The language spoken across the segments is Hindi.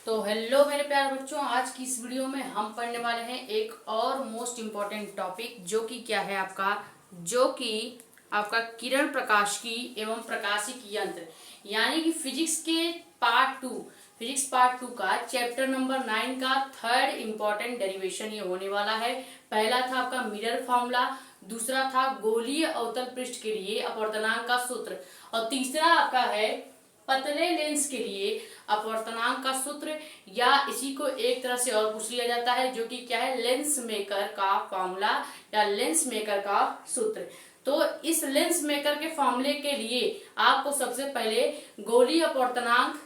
तो हेलो मेरे प्यारे बच्चों, आज की इस वीडियो में हम पढ़ने वाले हैं एक और मोस्ट इम्पॉर्टेंट टॉपिक जो कि क्या है आपका किरण प्रकाशिकी एवं प्रकाशिकी यंत्र, यानी कि फिजिक्स पार्ट टू का चैप्टर नंबर 9 का थर्ड इम्पॉर्टेंट डेरिवेशन ये होने वाला है। पहला था आपका मिरर फॉर्मूला, दूसरा था गोलीय अवतल पृष्ठ के लिए अपवर्तनांक का सूत्र, और तीसरा आपका है पतले लेंस के लिए अपवर्तनांक का सूत्र, या इसी को एक तरह से और पूछ लिया जाता है जो कि क्या है, लेंस मेकर का फॉर्मूला या लेंस मेकर का सूत्र। तो इस लेंस मेकर के फॉर्मूले के लिए आपको सबसे पहले गोलीय अपवर्तनांक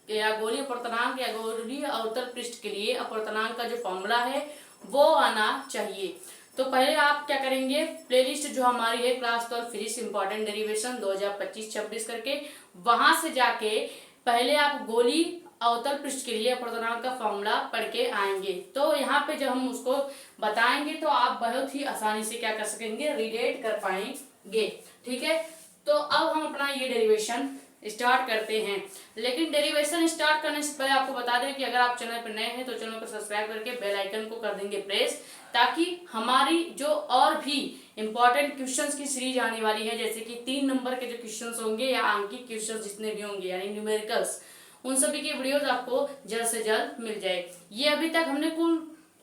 या गोलीय अवतल पृष्ठ के लिए अपवर्तनांक का जो फॉर्मूला है वो आना चाहिए। तो पहले आप क्या करेंगे, प्लेलिस्ट जो हमारी है क्लास 12 फिजिक्स इंपॉर्टेंट डेरिवेशन 2025-26 करके, वहां से जाके पहले आप गोली अवतल पृष्ठ के लिए अपवर्तनांक का फॉर्मूला पढ़ के आएंगे। तो यहाँ पे जब हम उसको बताएंगे तो आप बहुत ही आसानी से क्या कर सकेंगे, रिलेट कर पाएंगे। ठीक है, तो अब हम अपना ये डेरिवेशन स्टार्ट करते हैं। लेकिन डेरिवेशन स्टार्ट करने से पहले आपको बता दें कि अगर आप चैनल पर नए हैं तो चैनल को सब्सक्राइब करके बेल आइकन को कर देंगे प्रेस, ताकि हमारी जो और भी इंपॉर्टेंट क्वेश्चंस की सीरीज आने वाली है, जैसे कि 3 नंबर के जो क्वेश्चंस होंगे या अंकित क्वेश्चंस जितने भी होंगे यानी न्यूमेरिकल्स, उन सभी के वीडियोस आपको जल्द से जल्द मिल जाए। ये अभी तक हमने कुल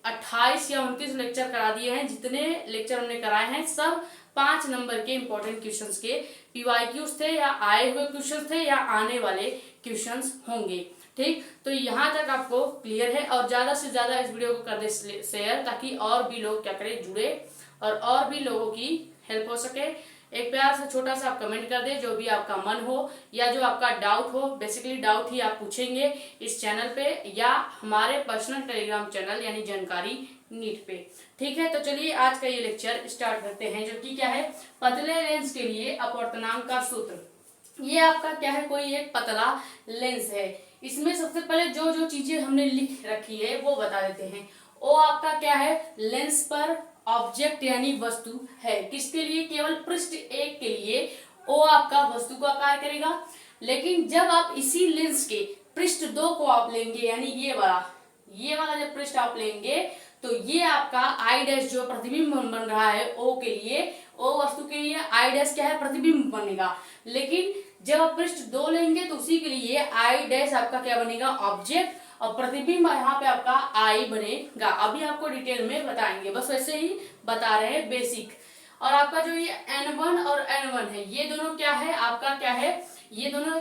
28 या 29 लेक्चर करा दिए हैं। जितने लेक्चर हमने कराए हैं सब 5 नंबर के इंपॉर्टेंट क्वेश्चंस के पीवाईक्यूज थे, या आए हुए क्वेश्चंस थे, या आने वाले क्वेश्चंस होंगे। ठीक, तो यहाँ तक आपको क्लियर है, और ज्यादा से ज्यादा इस वीडियो को कर दे शेयर, ताकि और भी लोग क्या करें, जुड़े और भी लोगों की हेल्प हो सके। एक प्यार से छोटा सा आप कमेंट कर दे, जो भी आपका मन हो या जो आपका डाउट हो। बेसिकली डाउट ही आप पूछेंगे इस चैनल पे या हमारे पर्सनल टेलीग्राम चैनल यानी जानकारी नीट पे। ठीक है, तो चलिए आज का ये लेक्चर स्टार्ट करते हैं, जो कि क्या है, पतले लेंस के लिए अपवर्तनांक का सूत्र। ये आपका क्या है, कोई एक पतला लेंस है। इसमें सबसे पहले जो जो चीजें हमने लिख रखी है वो बता देते हैं। वो आपका क्या है, लेंस पर ऑब्जेक्ट यानी वस्तु है। किसके लिए, केवल पृष्ठ एक के लिए वो आपका वस्तु का कार्य करेगा। लेकिन जब आप इसी लेंस के पृष्ठ 2 को आप लेंगे, यानी ये वाला जब पृष्ठ आप लेंगे, तो ये आपका आई डैश जो प्रतिबिंब बन रहा है ओ के लिए, ओ वस्तु के लिए आई डैश क्या है, प्रतिबिंब बनेगा। लेकिन जब आप पृष्ठ 2 लेंगे तो उसी के लिए आई डैश आपका क्या बनेगा, ऑब्जेक्ट, और प्रतिबिंब यहाँ पे आपका आई बनेगा। अभी आपको डिटेल में बताएंगे, बस वैसे ही बता रहे हैं बेसिक। और आपका जो ये N1 और N1 है, ये दोनों क्या है, आपका क्या है, ये दोनों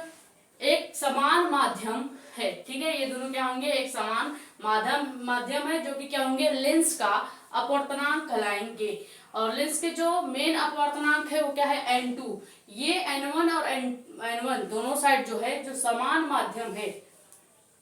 एक समान माध्यम है। ठीक है, ये दोनों क्या होंगे, एक समान माध्यम है, जो कि क्या होंगे, लेंस का अपवर्तनांक कहलाएंगे। और लेंस के जो मेन अपवर्तनांक है वो क्या है, N2। ये N1 और N1 दोनों साइड जो है, जो समान माध्यम है,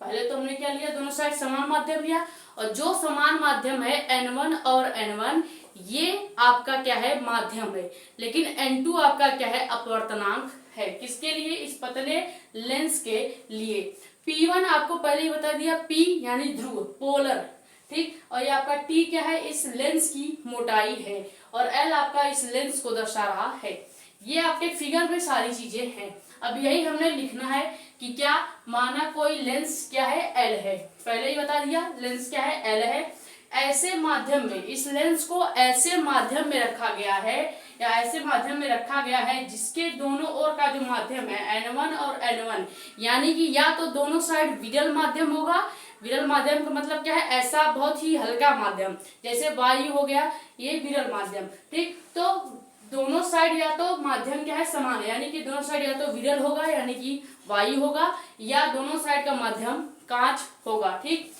पहले तो हमने क्या लिया, दोनों साइड समान माध्यम लिया, और जो समान माध्यम है N1 और N1 ये आपका क्या है, माध्यम है। लेकिन N2 आपका क्या है, अपवर्तनांक है। किसके लिए, इस पतले लेंस के लिए। P1 आपको पहले ही बता दिया, P यानी ध्रुव, पोलर। ठीक, और ये आपका T क्या है, इस लेंस की मोटाई है, और L आपका इस लेंस को दर्शा रहा है। ये आपके फिगर में सारी चीजें हैं। अब यही हमने लिखना है कि क्या, माना कोई लेंस क्या है, L है, पहले ही बता दिया लेंस क्या है, L है। ऐसे माध्यम में, इस लेंस को ऐसे माध्यम में रखा गया है, या ऐसे माध्यम में रखा गया है जिसके दोनों ओर का जो माध्यम है N1 और N1, यानी कि या तो दोनों साइड विरल माध्यम होगा। विरल माध्यम का मतलब क्या है, ऐसा बहुत ही हल्का माध्यम, जैसे वायु हो गया, ये विरल माध्यम। ठीक, तो दोनों साइड या तो माध्यम क्या है, समान है, यानी कि दोनों साइड या तो विरल होगा यानी कि वायु होगा, या दोनों साइड का माध्यम कांच होगा। ठीक,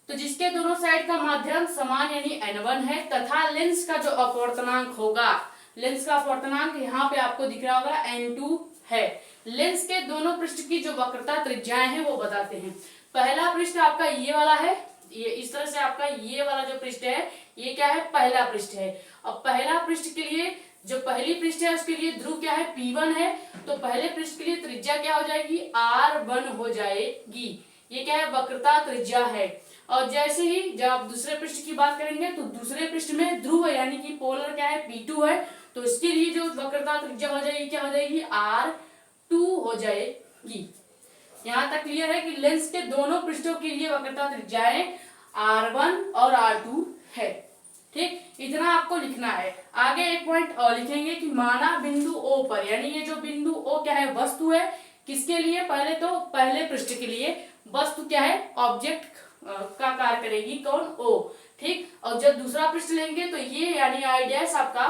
तो जिसके दोनों साइड का माध्यम समान यानी N1 है, तथा लेंस का जो अपवर्तनांक होगा, लेंस का अपवर्तनांक यहाँ पे आपको दिख रहा होगा, N2 है। लेंस के दोनों पृष्ठ की जो वक्रता त्रिज्याएं हैं वो बताते हैं। पहला पृष्ठ आपका ये वाला है, ये इस तरह से आपका ये वाला जो पृष्ठ है ये क्या है, पहला पृष्ठ है। अब पहला पृष्ठ के लिए जो पहली पृष्ठ है उसके लिए ध्रुव क्या है, P1 है, तो पहले पृष्ठ के लिए त्रिज्या क्या हो जाएगी, R1 हो जाएगी। ये क्या है, वक्रता त्रिज्या है। और जैसे ही जब आप दूसरे पृष्ठ की बात करेंगे तो दूसरे पृष्ठ में ध्रुव यानी कि पोलर क्या है, P2 है, तो इसके लिए जो वक्रता त्रिज्या हो जाएगी क्या हो जाएगी, R2 हो जाएगी। यहाँ तक क्लियर है कि लेंस के दोनों पृष्ठों के लिए वक्रता त्रिज्याएं R1 और R2 है। ठीक, इतना आपको लिखना है। आगे एक पॉइंट और लिखेंगे कि माना बिंदु O पर, यानी ये जो बिंदु O क्या है, वस्तु है। किसके लिए? पहले तो पहले पृष्ठ के लिए वस्तु क्या है, ऑब्जेक्ट का कार्य करेगी कौन? O। ठीक, और जब दूसरा पृष्ठ लेंगे तो ये यानी I डैश आपका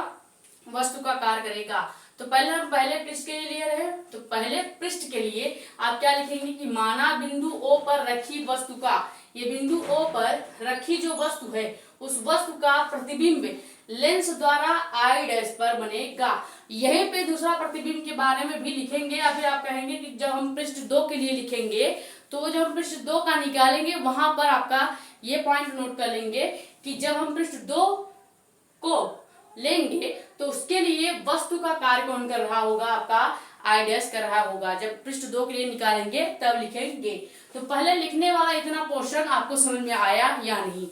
वस्तु का कार्य करेगा। तो पहले हम पहले पृष्ठ के लिए रहे, तो पहले पृष्ठ के लिए आप क्या लिखेंगे कि माना बिंदु O पर रखी वस्तु का, ये बिंदु O पर रखी जो वस्तु है उस वस्तु का प्रतिबिंब लेंस द्वारा I डैश पर बनेगा। यहीं पे दूसरा प्रतिबिंब के बारे में भी लिखेंगे, या फिर आप कहेंगे कि जब हम पृष्ठ 2 के लिए लिखेंगे तो जब हम पृष्ठ 2 का निकालेंगे वहां पर आपका ये पॉइंट नोट कर लेंगे कि जब हम पृष्ठ 2 को लेंगे तो उसके लिए वस्तु का कार्य कौन कर रहा होगा? आपका I डैश कर रहा होगा। जब पृष्ठ 2 के लिए निकालेंगे तब लिखेंगे। तो पहले लिखने वाला इतना पोर्शन आपको समझ में आया या नहीं?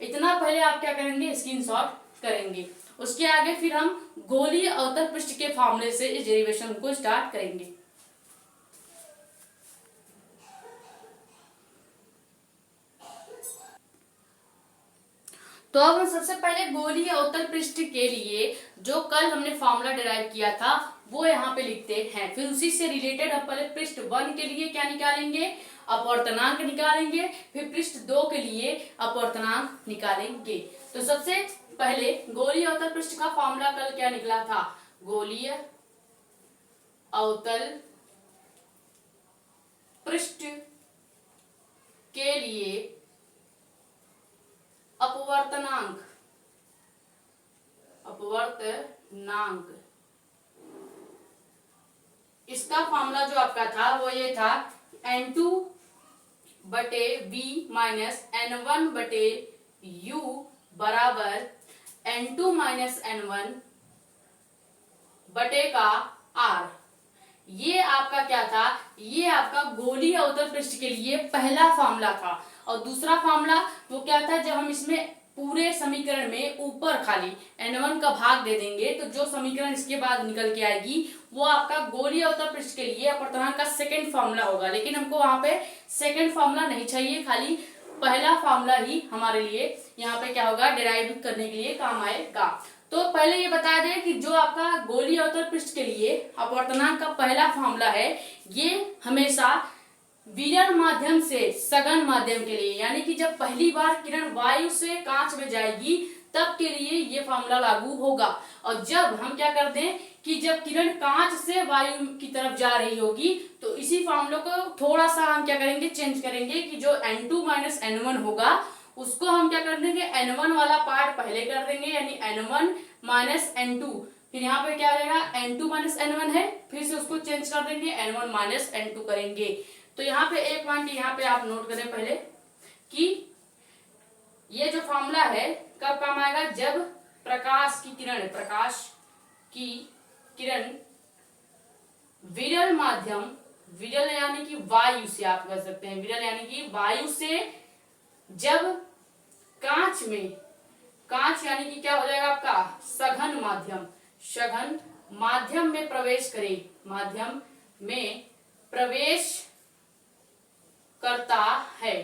इतना पहले आप क्या करेंगे, स्क्रीनशॉट करेंगे। उसके आगे फिर हम गोलीय अवतल पृष्ठ के फॉर्मूले से इस डेरिवेशन को स्टार्ट करेंगे। तो अब हम सबसे पहले गोलीय अवतल पृष्ठ के लिए जो कल हमने फॉर्मूला डिराइव किया था वो यहाँ पे लिखते हैं। फिर उसी से रिलेटेड हम पहले पृष्ठ 1 के लिए क्या निकालेंगे, अपवर्तनांक निकालेंगे। फिर पृष्ठ 2 के लिए अपवर्तनांक निकालेंगे। तो सबसे पहले गोलीय अवतल पृष्ठ का फॉर्मूला कल क्या निकला था? गोलीय अवतल पृष्ठ के लिए अपवर्तनांक इसका फॉर्मूला जो आपका था वो ये था N2 बटे V माइनस N1 बटे U बराबर N2 माइनस N1 बटे का R। ये आपका क्या था? ये आपका गोलीय अवतल पृष्ठ के लिए पहला फॉर्मूला था। और दूसरा फॉर्मूला वो क्या था? जब हम इसमें पूरे समीकरण में ऊपर खाली N1 का भाग दे देंगे तो जो समीकरण इसके बाद निकल के आएगी वो आपका गोलीय अवतल पृष्ठ के लिए अपवर्तनांक का सेकंड फॉर्मूला होगा। लेकिन हमको वहां पे सेकंड फॉर्मूला नहीं चाहिए, खाली पहला फॉर्मूला ही हमारे लिए यहाँ पे क्या होगा, डिराइव करने के लिए काम आएगा। तो पहले ये बता दें कि जो आपका गोलीय अवतल पृष्ठ के लिए अपवर्तनांक का पहला फॉर्मूला है ये हमेशा विरल माध्यम से सघन माध्यम के लिए, यानी कि जब पहली बार किरण वायु से कांच में जाएगी तब के लिए ये फॉर्मूला लागू होगा। और जब हम क्या कर दें कि जब किरण कांच से वायु की तरफ जा रही होगी तो इसी फॉर्मूले को थोड़ा सा हम क्या करेंगे, चेंज करेंगे कि जो N2 माइनस N1 होगा उसको हम क्या कर देंगे, N1 वाला पार्ट पहले कर देंगे, यानी N1 माइनस N2। फिर यहाँ पे क्या हो जाएगा, N2 माइनस N1 है, फिर से उसको चेंज कर देंगे, N1 माइनस N2 करेंगे। तो यहाँ पे एक पॉइंट यहाँ पे आप नोट करें पहले कि ये जो फॉर्मूला है कब काम आएगा, जब प्रकाश की किरण विरल माध्यम, विरल यानी कि वायु से, आप कह सकते हैं विरल यानी कि वायु से, जब कांच यानी कि क्या हो जाएगा आपका सघन माध्यम में प्रवेश करे, माध्यम में प्रवेश करता है,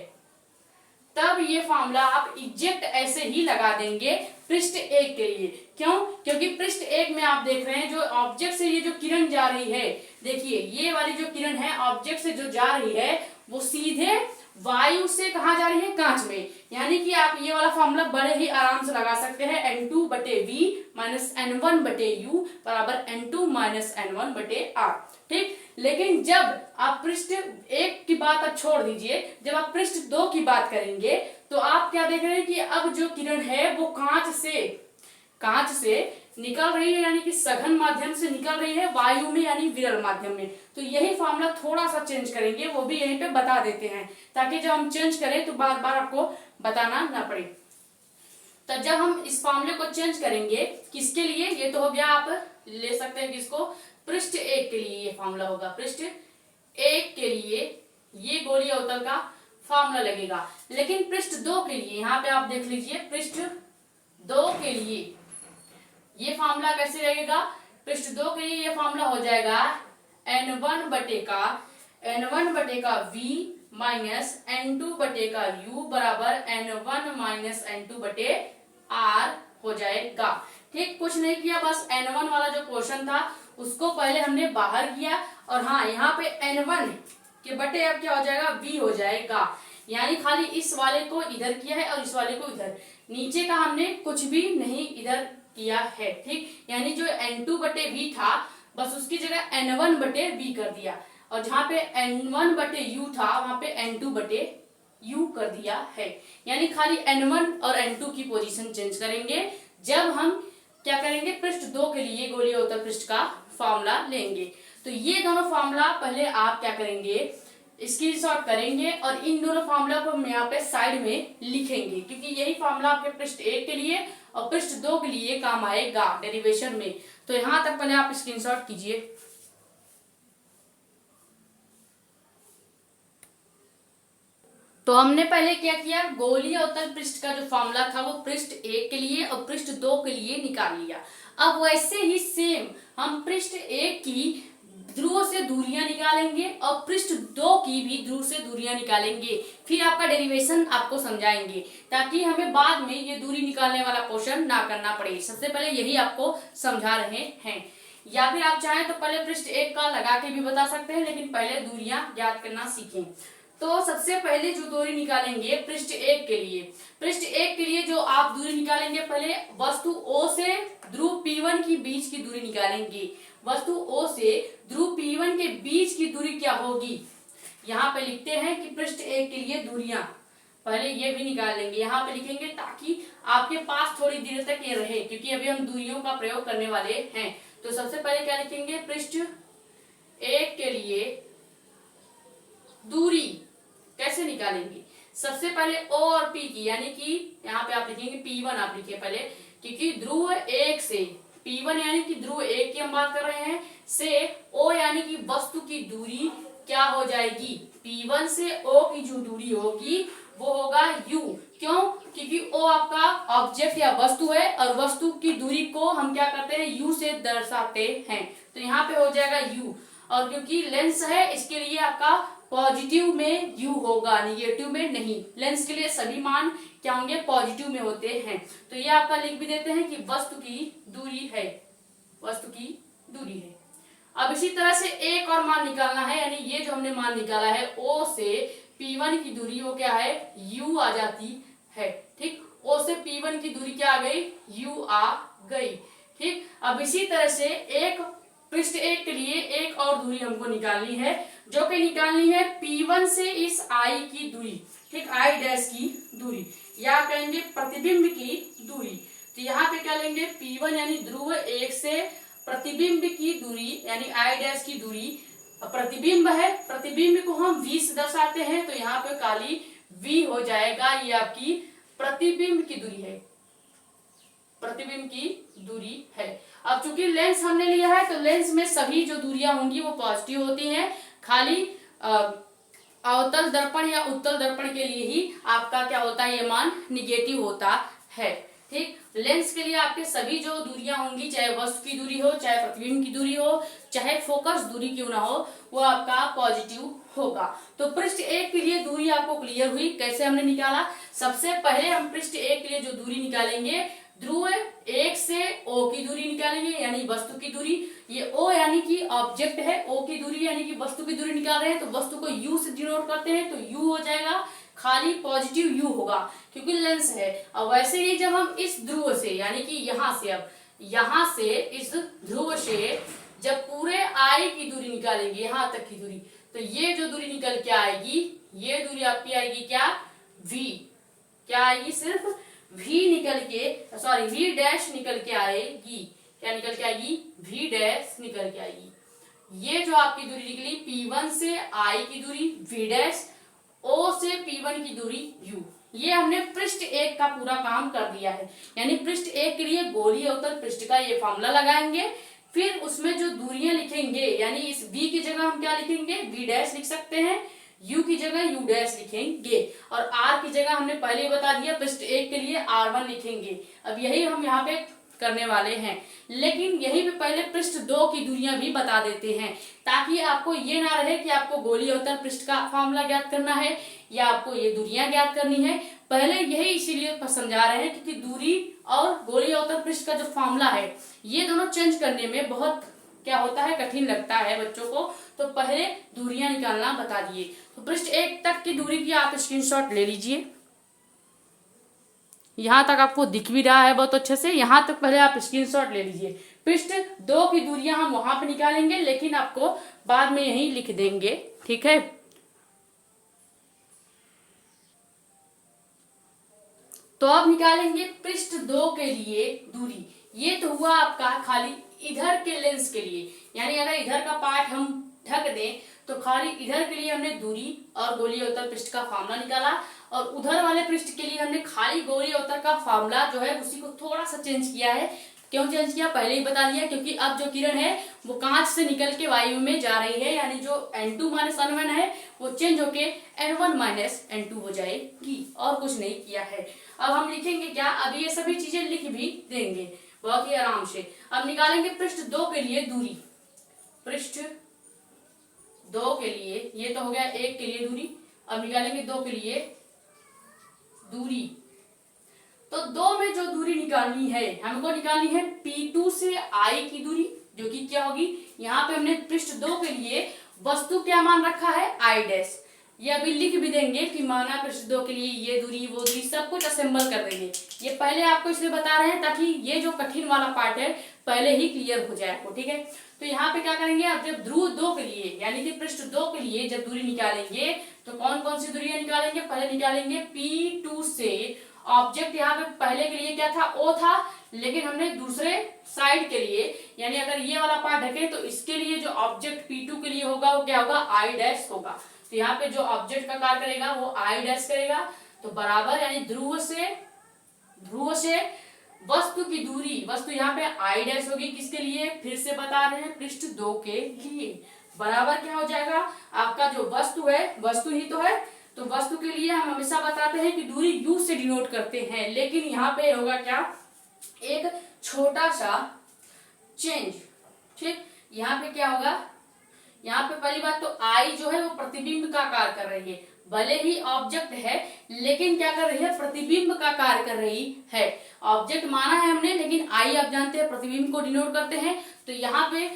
तब ये फॉर्मूला आप एग्जैक्ट ऐसे ही लगा देंगे पृष्ठ 1 के लिए। क्यों? क्योंकि पृष्ठ 1 में आप देख रहे हैं जो ऑब्जेक्ट से ये जो किरण जा रही है, देखिए ये वाली जो किरण है ऑब्जेक्ट से जो जा रही है वो सीधे वायु से कहा जा रही है, कांच में। यानी कि आप ये वाला फॉर्मूला बड़े ही आराम से लगा सकते हैं, N2 बटे V माइनस N1 बटे U बराबर N2 माइनस N1 बटे R। ठीक, लेकिन जब आप पृष्ठ 1 की बात आप छोड़ दीजिए, जब आप पृष्ठ 2 की बात करेंगे तो आप क्या देख रहे हैं कि अब जो किरण है वो कांच से निकल रही है, यानी कि सघन माध्यम से निकल रही है वायु में, यानी विरल माध्यम में। तो यही फॉर्मूला थोड़ा सा चेंज करेंगे, वो भी यहीं पे बता देते हैं ताकि जब हम चेंज करें तो बार बार आपको बताना ना पड़े। तो जब हम इस फॉर्मूले को चेंज करेंगे किसके लिए, ये तो हो गया, आप ले सकते हैं किसको, पृष्ठ 1 के लिए ये फॉर्मूला होगा। पृष्ठ 1 के लिए ये गोलीय अवतल का फॉर्मूला लगेगा। लेकिन पृष्ठ 2 के लिए यहाँ पे आप देख लीजिए, पृष्ठ 2 के लिए ये फॉर्मूला कैसे रहेगा, पृष्ठ 2 के लिए ये फॉर्मूला हो जाएगा N1 बटे का N1 बटे का V माइनस N2 बटे का U बराबर N1 माइनस N2 बटे R हो जाएगा। ठीक, कुछ नहीं किया, बस N1 वाला जो क्वेश्चन था उसको पहले हमने बाहर किया, और हाँ यहाँ पे N1 के बटे अब क्या हो जाएगा, V हो जाएगा। यानी खाली इस वाले को इधर किया है और इस वाले को इधर, नीचे का हमने कुछ भी नहीं इधर किया है। ठीक, यानी जो N2 बटे V था बस उसकी जगह N1 बटे V कर दिया, और जहाँ पे N1 बटे U था वहां पे N2 बटे U कर दिया है। यानी खाली N1 और N2 की पोजीशन चेंज करेंगे जब हम क्या करेंगे, पृष्ठ 2 के लिए गोलीय अवतल पृष्ठ का फॉर्मूला लेंगे। तो ये दोनों फॉर्मूला पहले आप क्या करेंगे, स्क्रीनशॉट करेंगे और इन दोनों फॉर्मूला को हम यहाँ पे साइड में लिखेंगे, क्योंकि यही फॉर्मूला आपके पृष्ठ 1 के लिए और पृष्ठ 2 के लिए काम आएगा डेरिवेशन में। तो यहाँ तक पहले आप स्क्रीनशॉट कीजिए। तो हमने पहले क्या किया, गोलीय अवतल पृष्ठ का जो फॉर्मूला था वो पृष्ठ 1 के लिए और पृष्ठ 2 के लिए निकाल लिया। अब वैसे ही सेम हम पृष्ठ 1 की ध्रुव से दूरियां निकालेंगे और पृष्ठ 2 की भी ध्रुव से दूरियां निकालेंगे, फिर आपका डेरिवेशन आपको समझाएंगे, ताकि हमें बाद में ये दूरी निकालने वाला क्वेश्चन ना करना पड़े। सबसे पहले यही आपको समझा रहे हैं, या फिर आप चाहें तो पहले पृष्ठ 1 का लगा के भी बता सकते हैं, लेकिन पहले दूरियां ज्ञात करना सीखें। तो सबसे पहले जो दूरी निकालेंगे पृष्ठ 1 के लिए, पृष्ठ 1 के लिए जो आप दूरी निकालेंगे, पहले वस्तु O से ध्रुव P1 की बीच की दूरी निकालेंगे। वस्तु O से ध्रुव P1 के बीच की दूरी क्या होगी, यहाँ पे लिखते हैं कि पृष्ठ 1 के लिए दूरियां, पहले ये भी निकाल लेंगे, यहाँ पे लिखेंगे ताकि आपके पास थोड़ी देर तक ये रहे, क्योंकि अभी हम दूरियों का प्रयोग करने वाले हैं। तो सबसे पहले क्या लिखेंगे, पृष्ठ 1 के लिए दूरी कैसे निकालेंगे, सबसे पहले O और P की, यानी कि यहाँ पे आप लिखेंगे P1 आप लिखिए पहले, क्योंकि ध्रुव 1 से P1 यानी कि ध्रुव 1 की हम बात कर रहे हैं, से O यानी कि वस्तु की दूरी क्या हो जाएगी, P1 से O की जो दूरी होगी वो होगा U। क्यों, क्योंकि O आपका ऑब्जेक्ट या वस्तु है और वस्तु की दूरी को हम क्या करते हैं, U से दर्शाते हैं। तो यहाँ पे हो जाएगा U, और क्योंकि लेंस है इसके लिए आपका पॉजिटिव में U होगा, निगेटिव में नहीं। लेंस के लिए सभी मान क्या होंगे, पॉजिटिव में होते हैं। तो ये आपका लिख भी देते हैं कि वस्तु की दूरी है, वस्तु की दूरी है। अब इसी तरह से एक और मान निकालना है, यानी ये जो हमने मान निकाला है O से P1 की दूरी वो क्या है, U आ जाती है। ठीक, O से P1 की दूरी क्या आ गई, U आ गई। ठीक, अब इसी तरह से एक पृष्ठ 1 के लिए एक और दूरी हमको निकालनी है, जो कि निकालनी है P1 से इस I की दूरी। ठीक, I डैश की दूरी, या कहेंगे प्रतिबिंब की दूरी। तो यहाँ पे क्या लेंगे, P1 यानी ध्रुव 1 से प्रतिबिंब की दूरी, यानी I डैश की दूरी, प्रतिबिंब है, प्रतिबिंब को हम V से दर्शाते हैं, तो यहाँ पे काली V हो जाएगा। ये आपकी प्रतिबिंब की दूरी है, प्रतिबिंब की दूरी है। अब चूंकि लेंस हमने लिया है तो लेंस में सभी जो दूरियां होंगी वो पॉजिटिव होती हैं, खाली अवतल दर्पण या उत्तल दर्पण के लिए ही आपका क्या होता है, ये मान निगेटिव होता है। ठीक, लेंस के लिए आपके सभी जो दूरियां होंगी, चाहे वस्तु की दूरी हो, चाहे प्रतिबिंब की दूरी हो, चाहे फोकस दूरी क्यों ना हो, वो आपका पॉजिटिव होगा। तो पृष्ठ 1 के लिए दूरी आपको क्लियर हुई, कैसे हमने निकाला। सबसे पहले हम पृष्ठ 1 के लिए जो दूरी निकालेंगे, ध्रुव 1 से O की दूरी निकालेंगे, यानी वस्तु की दूरी। ये O यानी कि ऑब्जेक्ट है, O की दूरी यानी कि वस्तु की दूरी निकाल रहे हैं, तो वस्तु को U से डिनोट करते हैं, तो U हो जाएगा, खाली पॉजिटिव U होगा क्योंकि लेंस है। और वैसे ही जब हम इस ध्रुव से, यानी कि यहाँ से, अब यहाँ से इस ध्रुव से जब पूरे I की दूरी निकालेंगे, यहाँ तक की दूरी, तो ये जो दूरी निकल के आएगी, ये दूरी आपकी आएगी क्या, V। क्या आएगी, सिर्फ V निकल के, सॉरी V डैश निकल के आएगी। क्या निकल के आएगी, V डैश निकल के आएगी। ये जो आपकी दूरी निकली P1 से I की दूरी V डैश, O से P1 की दूरी U, ये हमने पृष्ठ 1 का पूरा काम कर दिया है। यानी पृष्ठ 1 के लिए गोलीय अवतल पृष्ठ का ये फॉर्मूला लगाएंगे, फिर उसमें जो दूरियां लिखेंगे, यानी इस V की जगह हम क्या लिखेंगे, V डैश लिख सकते हैं, U की जगह U डैश लिखेंगे, और R की जगह हमने पहले ही बता दिया पृष्ठ 1 के लिए R1 लिखेंगे। अब यही हम यहाँ पे करने वाले हैं। लेकिन यही पे पहले पृष्ठ 2 की दूरियां भी बता देते हैं, ताकि आपको ये ना रहे कि आपको गोलीय अवतल पृष्ठ का फॉर्मूला ज्ञात करना है या आपको ये दूरियां ज्ञात करनी है। पहले यही इसीलिए समझा रहे हैं क्योंकि दूरी और गोलीय अवतल पृष्ठ का जो फॉर्मूला है ये दोनों चेंज करने में बहुत क्या होता है, कठिन लगता है बच्चों को। तो पहले दूरियां निकालना बता दिए। तो पृष्ठ 1 तक की दूरी की आप स्क्रीनशॉट ले लीजिए। यहां तक आपको दिख भी रहा है बहुत अच्छे से, यहां तक पहले आप स्क्रीनशॉट ले लीजिए। पृष्ठ 2 की दूरियां हम वहां पे निकालेंगे, लेकिन आपको बाद में यही लिख देंगे, ठीक है। तो अब निकालेंगे पृष्ठ 2 के लिए दूरी। ये तो हुआ आपका खाली इधर के लेंस के लिए, यानी अगर इधर का पार्ट हम ढक दें तो खाली इधर के लिए हमने दूरी और गोलीय अवतल पृष्ठ का फॉर्मूला निकाला, और उधर वाले पृष्ठ के लिए हमने खाली गोलीय अवतल का फॉर्मूला जो है उसी को थोड़ा सा चेंज किया है। क्यों चेंज किया पहले ही बता दिया, क्योंकि अब जो किरण है वो कांच से निकल के वायु में जा रही है, यानी जो N2 - N1 है वो चेंज होके N1 - N2 हो जाएगी, और कुछ नहीं किया है। अब हम लिखेंगे क्या, अब ये सभी चीजें लिख भी देंगे बहुत ही आराम से। अब निकालेंगे पृष्ठ 2 के लिए दूरी। पृष्ठ 2 के लिए, ये तो हो गया 1 के लिए दूरी, अब निकालेंगे 2 के लिए दूरी। तो 2 में जो दूरी निकालनी है हमको निकालनी है P2 से I की दूरी, जो कि क्या होगी, यहाँ पे हमने पृष्ठ 2 के लिए वस्तु क्या मान रखा है I'। ये अभी लिख भी देंगे कि माना पृष्ठ 2 के लिए ये दूरी वो दूरी सब कुछ असेंबल कर देंगे। ये पहले आपको इसलिए बता रहे हैं ताकि ये जो कठिन वाला पार्ट है पहले ही क्लियर हो जाए आपको, ठीक है। तो यहाँ पे क्या करेंगे, अब जब ध्रुव 2 के लिए यानी कि पृष्ठ 2 के लिए जब दूरी निकालेंगे तो कौन कौन सी दूरियां निकालेंगे, पहले निकालेंगे P2 से ऑब्जेक्ट, यहाँ पे पहले के लिए क्या था O था, लेकिन हमने दूसरे साइड के लिए यानी अगर ये वाला पार्ट ढके तो इसके लिए जो ऑब्जेक्ट P2 के लिए होगा वो क्या होगा I' होगा। तो यहाँ पे जो ऑब्जेक्ट का कार्य करेगा वो I' करेगा, तो बराबर यानी ध्रुव से वस्तु की दूरी, वस्तु यहाँ पे I' होगी, किसके लिए फिर से बता रहे हैं पृष्ठ 2 के लिए, बराबर क्या हो जाएगा आपका जो वस्तु है, वस्तु ही तो है, तो वस्तु के लिए हम हमेशा बताते हैं कि दूरी U से डिनोट करते हैं, लेकिन यहाँ पे होगा क्या, एक छोटा सा चेंज, ठीक। यहाँ पे क्या होगा, यहाँ पे पहली बात तो I जो है वो प्रतिबिंब का कार्य कर रही है, भले ही ऑब्जेक्ट है लेकिन क्या कर रही है, प्रतिबिंब का कार्य कर रही है। ऑब्जेक्ट माना है हमने, लेकिन I आप जानते हैं प्रतिबिंब को डिनोट करते हैं, तो यहाँ पे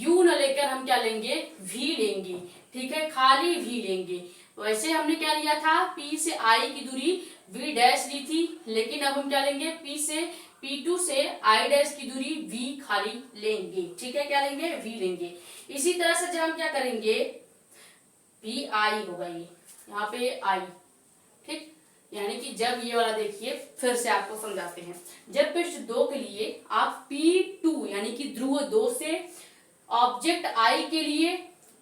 U न लेकर हम क्या लेंगे, V लेंगे, ठीक है, खाली V लेंगे। वैसे हमने क्या लिया था, P से I की दूरी V' ली थी, लेकिन अब हम क्या लेंगे, P2 से I' की दूरी V खाली लेंगे, ठीक है, क्या लेंगे, V लेंगे। इसी तरह से जब हम क्या करेंगे, PI होगा ये यहाँ पे I, ठीक, यानी कि जब ये वाला देखिए फिर से आपको समझाते हैं, जब पृष्ठ 2 के लिए आप P2 यानी कि ध्रुव 2 से ऑब्जेक्ट I के लिए,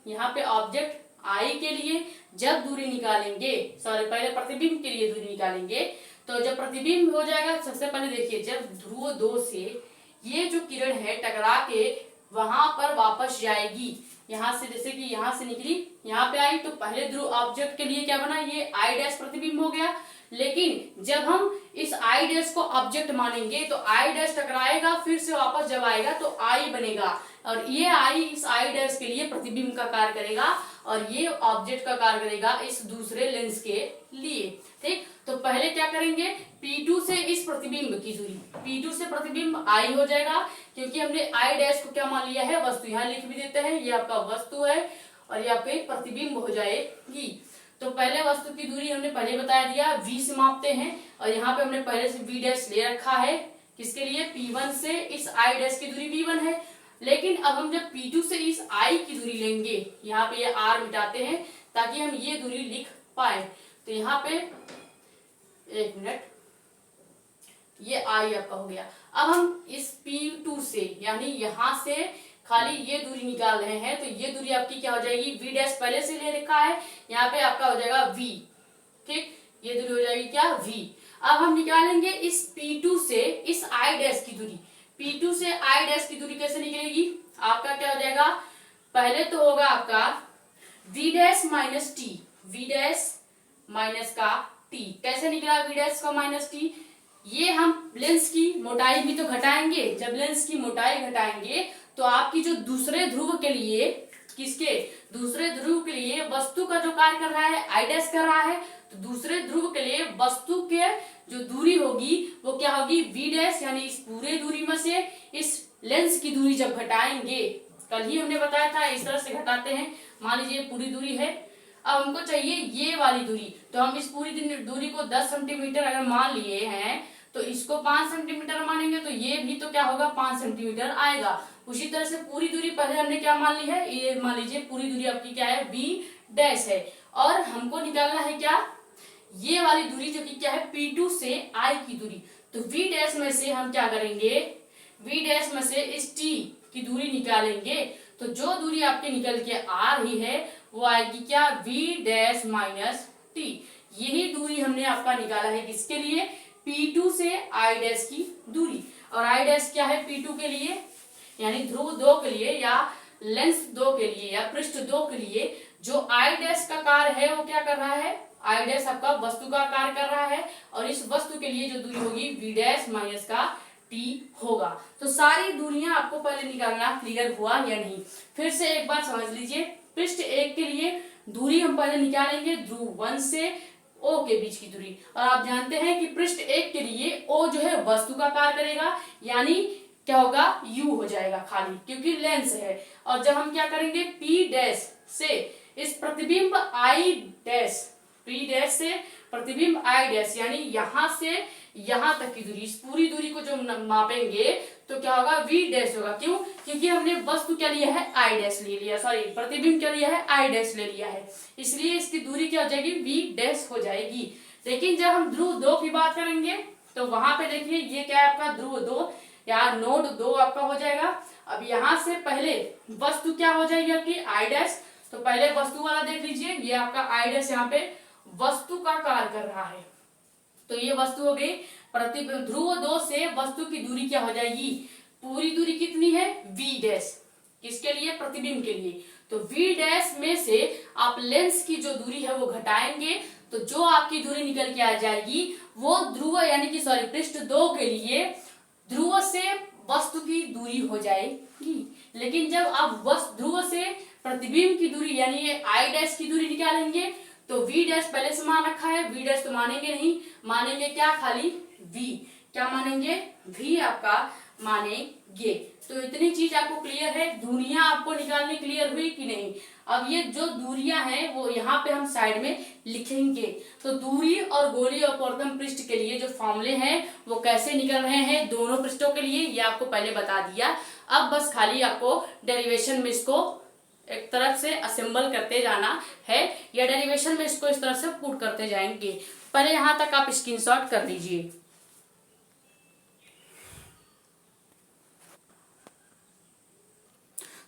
यहाँ पे ऑब्जेक्ट I के लिए जब दूरी निकालेंगे, सॉरी पहले प्रतिबिंब के लिए दूरी निकालेंगे, तो जब प्रतिबिंब हो जाएगा, सबसे पहले देखिए जब ध्रुव 2 से ये जो किरण है टकरा के वहां पर वापस जाएगी, यहाँ से जैसे कि यहाँ से निकली यहाँ पे आई, तो पहले ध्रुव ऑब्जेक्ट के लिए क्या बना, ये I' प्रतिबिंब हो गया, लेकिन जब हम इस I' को ऑब्जेक्ट मानेंगे तो I' टकराएगा, फिर से वापस जब आएगा तो I बनेगा, और ये I इस I' के लिए प्रतिबिंब का कार्य करेगा, और ये ऑब्जेक्ट का कार्य करेगा इस दूसरे लेंस के लिए, ठीक। तो पहले क्या करेंगे, P2 से इस प्रतिबिंब की दूरी, P2 से प्रतिबिंब I हो जाएगा, क्योंकि हमने I' को क्या मान लिया है, वस्तु, यहाँ लिख भी देते हैं, ये आपका वस्तु है और ये आपके प्रतिबिंब हो जाएगी। तो पहले वस्तु की दूरी हमने पहले बता दिया V से मापते हैं, और यहाँ पे हमने पहले से V' ले रखा है, किसके लिए, P1 से इस I' की दूरी V1 है, लेकिन अब हम जब P2 से इस I की दूरी लेंगे, यहाँ पे ये R मिटाते हैं ताकि हम ये दूरी लिख पाए, तो यहाँ पे एक मिनट, ये I आपका हो गया। अब हम इस P2 से यानी यहाँ से खाली ये दूरी निकाल रहे हैं, तो ये दूरी आपकी क्या हो जाएगी, V' पहले से ले रखा है, यहाँ पे आपका हो जाएगा V, ठीक, ये दूरी हो जाएगी क्या, V। अब हम निकालेंगे इस P2 से इस I' की दूरी, P2 से I' की दूरी कैसे निकलेगी, आपका क्या हो जाएगा, पहले तो होगा आपका V' minus T, V' minus का T, कैसे निकला V' का माइनस T, ये हम लेंस की मोटाई भी तो घटाएंगे। जब लेंस की मोटाई घटाएंगे तो आपकी जो दूसरे ध्रुव के लिए, किसके दूसरे ध्रुव के लिए वस्तु का जो कार्य कर रहा है आई डैश कर रहा है, तो दूसरे ध्रुव के लिए वस्तु के जो दूरी होगी वो क्या होगी वी डैश, यानी इस पूरे दूरी में से इस लेंस की दूरी जब घटाएंगे, कल ही हमने बताया था इस तरह से घटाते हैं। मान लीजिए पूरी दूरी है, अब हमको चाहिए ये वाली दूरी, तो हम इस पूरी दूरी को 10 सेंटीमीटर अगर मान लिए हैं तो इसको 5 सेंटीमीटर मानेंगे, तो ये भी तो क्या होगा 5 सेंटीमीटर आएगा। उसी तरह से पूरी दूरी पहले हमने क्या मान ली है, ये मान लीजिए पूरी दूरी आपकी क्या है बी डैश है, और हमको निकालना है क्या ये वाली दूरी जो कि क्या है P2 से I की दूरी। तो V डैश में से हम क्या करेंगे, V डैश में से इस T की दूरी निकालेंगे, तो जो दूरी आपके निकल के आ रही है वो आएगी क्या V डैश माइनस T। यही दूरी हमने आपका निकाला है किसके लिए, P2 से I डैश की दूरी। और I डैश क्या है P2 के लिए, यानी ध्रुव 2 के लिए या लेंस 2 के लिए या पृष्ठ 2 के लिए जो I डैश का कार्य है वो क्या कर रहा है, I डैश आपका वस्तु का कार्य कर रहा है, और इस वस्तु के लिए जो दूरी होगी V डैश माइनस का T होगा। तो सारी दूरियां आपको पहले निकालना क्लियर हुआ या नहीं, फिर से एक बार समझ लीजिए। पृष्ठ 1 के लिए दूरी हम पहले निकालेंगे ध्रुव 1 से O के बीच की दूरी, और आप जानते हैं कि पृष्ठ 1 के लिए O जो है वस्तु का कार्य करेगा, यानी क्या होगा U हो जाएगा खाली, क्योंकि लेंस है। और जब हम क्या करेंगे P डैश से इस प्रतिबिंब I डैश, P डैश से प्रतिबिंब I डैश, यानी यहां से यहां तक की दूरी, इस पूरी दूरी को जो मापेंगे तो क्या होगा V डैश होगा। क्यों, क्योंकि हमने वस्तु क्या लिया है I डैश ले लिया, सॉरी प्रतिबिंब क्या लिया है I डैश ले लिया है, इसलिए इसकी दूरी क्या हो जाएगी V डैश हो जाएगी। लेकिन जब हम ध्रुव 2 की बात करेंगे तो वहां पे देखिए ये क्या है आपका ध्रुव 2 या नोड 2 आपका हो जाएगा। अब यहां से पहले वस्तु क्या हो जाएगी आपकी I डैश, तो पहले वस्तु वाला देख लीजिए, ये आपका I डैश यहाँ पे वस्तु का कार्य कर रहा है, तो ये वस्तु हो गई। प्रतिबिंब ध्रुव 2 से वस्तु की दूरी क्या हो जाएगी, पूरी दूरी कितनी है V डैश, किसके लिए प्रतिबिंब के लिए, तो V डैश में से आप लेंस की जो दूरी है वो घटाएंगे, तो जो आपकी दूरी निकल के आ जाएगी वो ध्रुव यानी कि सॉरी पृष्ठ 2 के लिए ध्रुव से वस्तु की दूरी हो जाएगी। लेकिन जब आप ध्रुव से प्रतिबिंब की दूरी यानी I डैश की दूरी निकालेंगे तो V डैश पहले से मान रखा है, V डैश तो मानेंगे नहीं, मानेंगे क्या खाली V, क्या मानेंगे V आपका मानेंगे। तो इतनी चीज आपको क्लियर है, दूरियां आपको निकालनी क्लियर हुई कि नहीं। अब ये जो दूरियां हैं वो यहाँ पे हम साइड में लिखेंगे। तो दूरी और गोलीय अपवर्तन पृष्ठ के लिए जो फॉर्मूले हैं वो कैसे निकल रहे हैं दोनों पृष्ठों के लिए, ये आपको पहले बता दिया। अब बस खाली आपको डेरिवेशन में इसको एक तरफ से असेंबल करते जाना है, या डेरिवेशन में इसको इस तरह से पुट करते जाएंगे। पहले यहां तक आप स्क्रीनशॉट कर लीजिए।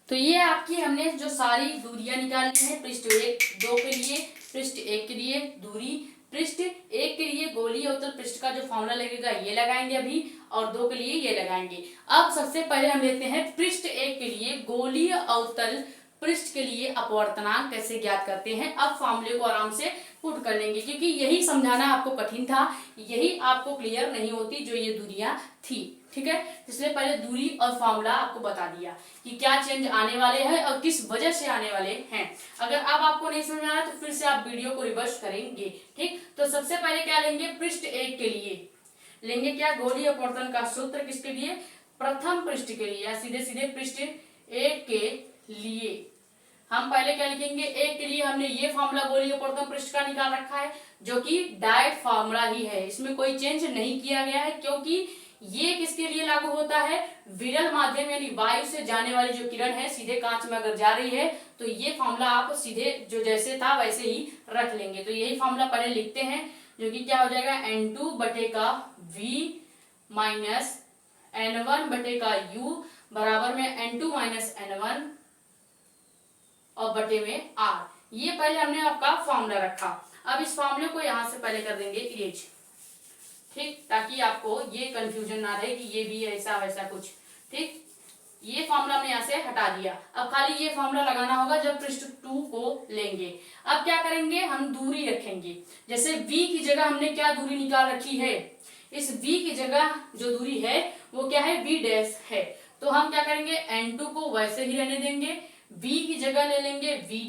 तो ये आपकी हमने जो सारी दूरियां निकाली हैं पृष्ठ 1 2 के लिए, पृष्ठ 1 के लिए दूरी, पृष्ठ 1 के लिए गोलीय अवतल पृष्ठ का जो फॉर्मूला लगेगा ये लगाएंगे अभी, और 2 के लिए ये लगाएंगे। अब सबसे पहले हम लेते हैं पृष्ठ 1 के लिए गोलीय अवतल पृष्ठ के लिए अपवर्तनांक कैसे ज्ञात करते हैं। अब फॉर्मूले को आराम से पुट कर लेंगे, क्योंकि यही समझाना आपको कठिन था, यही आपको क्लियर नहीं होती जो ये दूरियां थी, ठीक है। इसलिए पहले दूरी और फॉर्मूला आपको बता दिया कि क्या चेंज आने वाले हैं और किस वजह से आने वाले हैं। अगर अब आपको नहीं समझ आ रहा तो फिर से आप वीडियो को रिवर्स करेंगे, ठीक। तो सबसे पहले क्या लेंगे, पृष्ठ 1 के लिए लेंगे क्या, गोलीय अपवर्तन का सूत्र किसके लिए, प्रथम पृष्ठ के लिए, या सीधे सीधे पृष्ठ 1 के लिए हम पहले क्या लिखेंगे, 1 के लिए हमने ये फॉर्मूला गोलीय अपवर्तन पृष्ठ का निकाल रखा है जो कि डायरेक्ट फॉर्मूला ही है, इसमें कोई चेंज नहीं किया गया है, क्योंकि ये किसके लिए लागू होता है, विरल माध्यम यानी वायु से जाने वाली जो किरण है सीधे कांच में अगर जा रही है तो ये फॉर्मूला आप सीधे जो जैसे था वैसे ही रख लेंगे। तो यही फॉर्मूला पहले लिखते हैं जो कि क्या हो जाएगा, N2 बटे का V माइनस N1 बटे का U बराबर में N2 माइनस N1 और बटे में R। ये पहले हमने आपका फॉर्मूला रखा। अब इस फॉर्मूले को यहां से पहले कर देंगे इरेज, ठीक, ताकि आपको ये कंफ्यूजन ना रहे कि ये भी ऐसा वैसा कुछ, ठीक। ये फॉर्मूला हमने यहाँ से हटा दिया। अब खाली ये फॉर्मूला लगाना होगा जब पृष्ठ 2 को लेंगे। अब क्या करेंगे, हम दूरी रखेंगे, जैसे V की जगह हमने क्या दूरी निकाल रखी है, इस v की जगह जो दूरी है वो क्या है, v डैश है। तो हम क्या करेंगे, n2 को वैसे ही रहने देंगे, v की जगह ले लेंगे v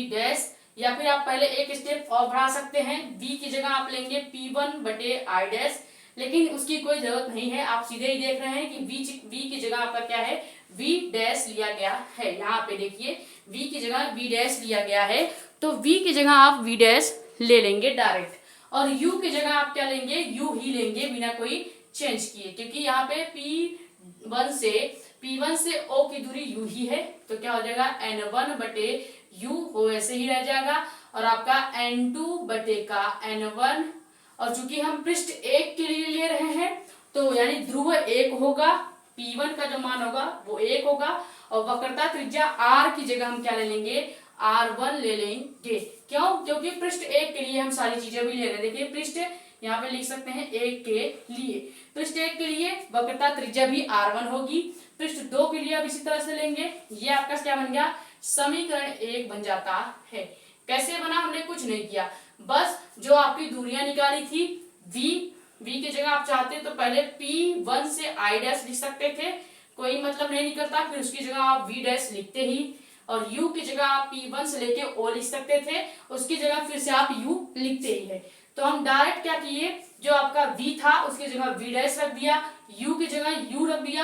डैश, या फिर आप पहले एक स्टेप और बढ़ा सकते हैं, v की जगह आप लेंगे p1 बटे i डैश, लेकिन उसकी कोई जरूरत नहीं है, आप सीधे ही देख रहे हैं कि v की जगह आपका क्या है, v डैश लिया गया है। यहाँ पे देखिए v की जगह v डैश लिया गया है, तो v की जगह आप v डैश ले लेंगे डायरेक्ट, और u की जगह आप क्या लेंगे, u ही लेंगे बिना कोई चेंज किए, क्योंकि यहाँ पे P1 से O की दूरी u ही है, तो क्या हो जाएगा N1 बटे u हो ऐसे ही रह जाएगा, और आपका N2 बटे का N1, और चूंकि हम पृष्ठ एक के लिए ले रहे हैं तो यानी ध्रुव एक होगा, P1 का जो मान होगा वो 1 होगा, और वक्रता त्रिज्या r की जगह हम क्या ले लेंगे, R1 ले लेंगे। क्यों, क्योंकि पृष्ठ एक के लिए हम सारी चीजें भी ले रहे हैं। देखिए पृष्ठ यहाँ पे लिख सकते हैं एक के लिए, पृष्ठ एक के लिए वक्रता त्रिज्या भी R1 होगी, पृष्ठ दो के लिए अब इसी तरह से लेंगे। ये आपका क्या बन गया, समीकरण 1 बन जाता है। कैसे बना, हमने कुछ नहीं किया, बस जो आपकी दूरियां निकाली थी v की जगह आप चाहते तो पहले P1 से i डैश लिख सकते थे, कोई मतलब नहीं निकलता, फिर उसकी जगह आप v डैश लिखते ही, और u की जगह आप P1 से लेके o लिख सकते थे, उसकी जगह फिर से आप u लिखते ही है। तो हम डायरेक्ट क्या किए, जो आपका v था उसकी जगह v डैश रख दिया, u की जगह u रख दिया,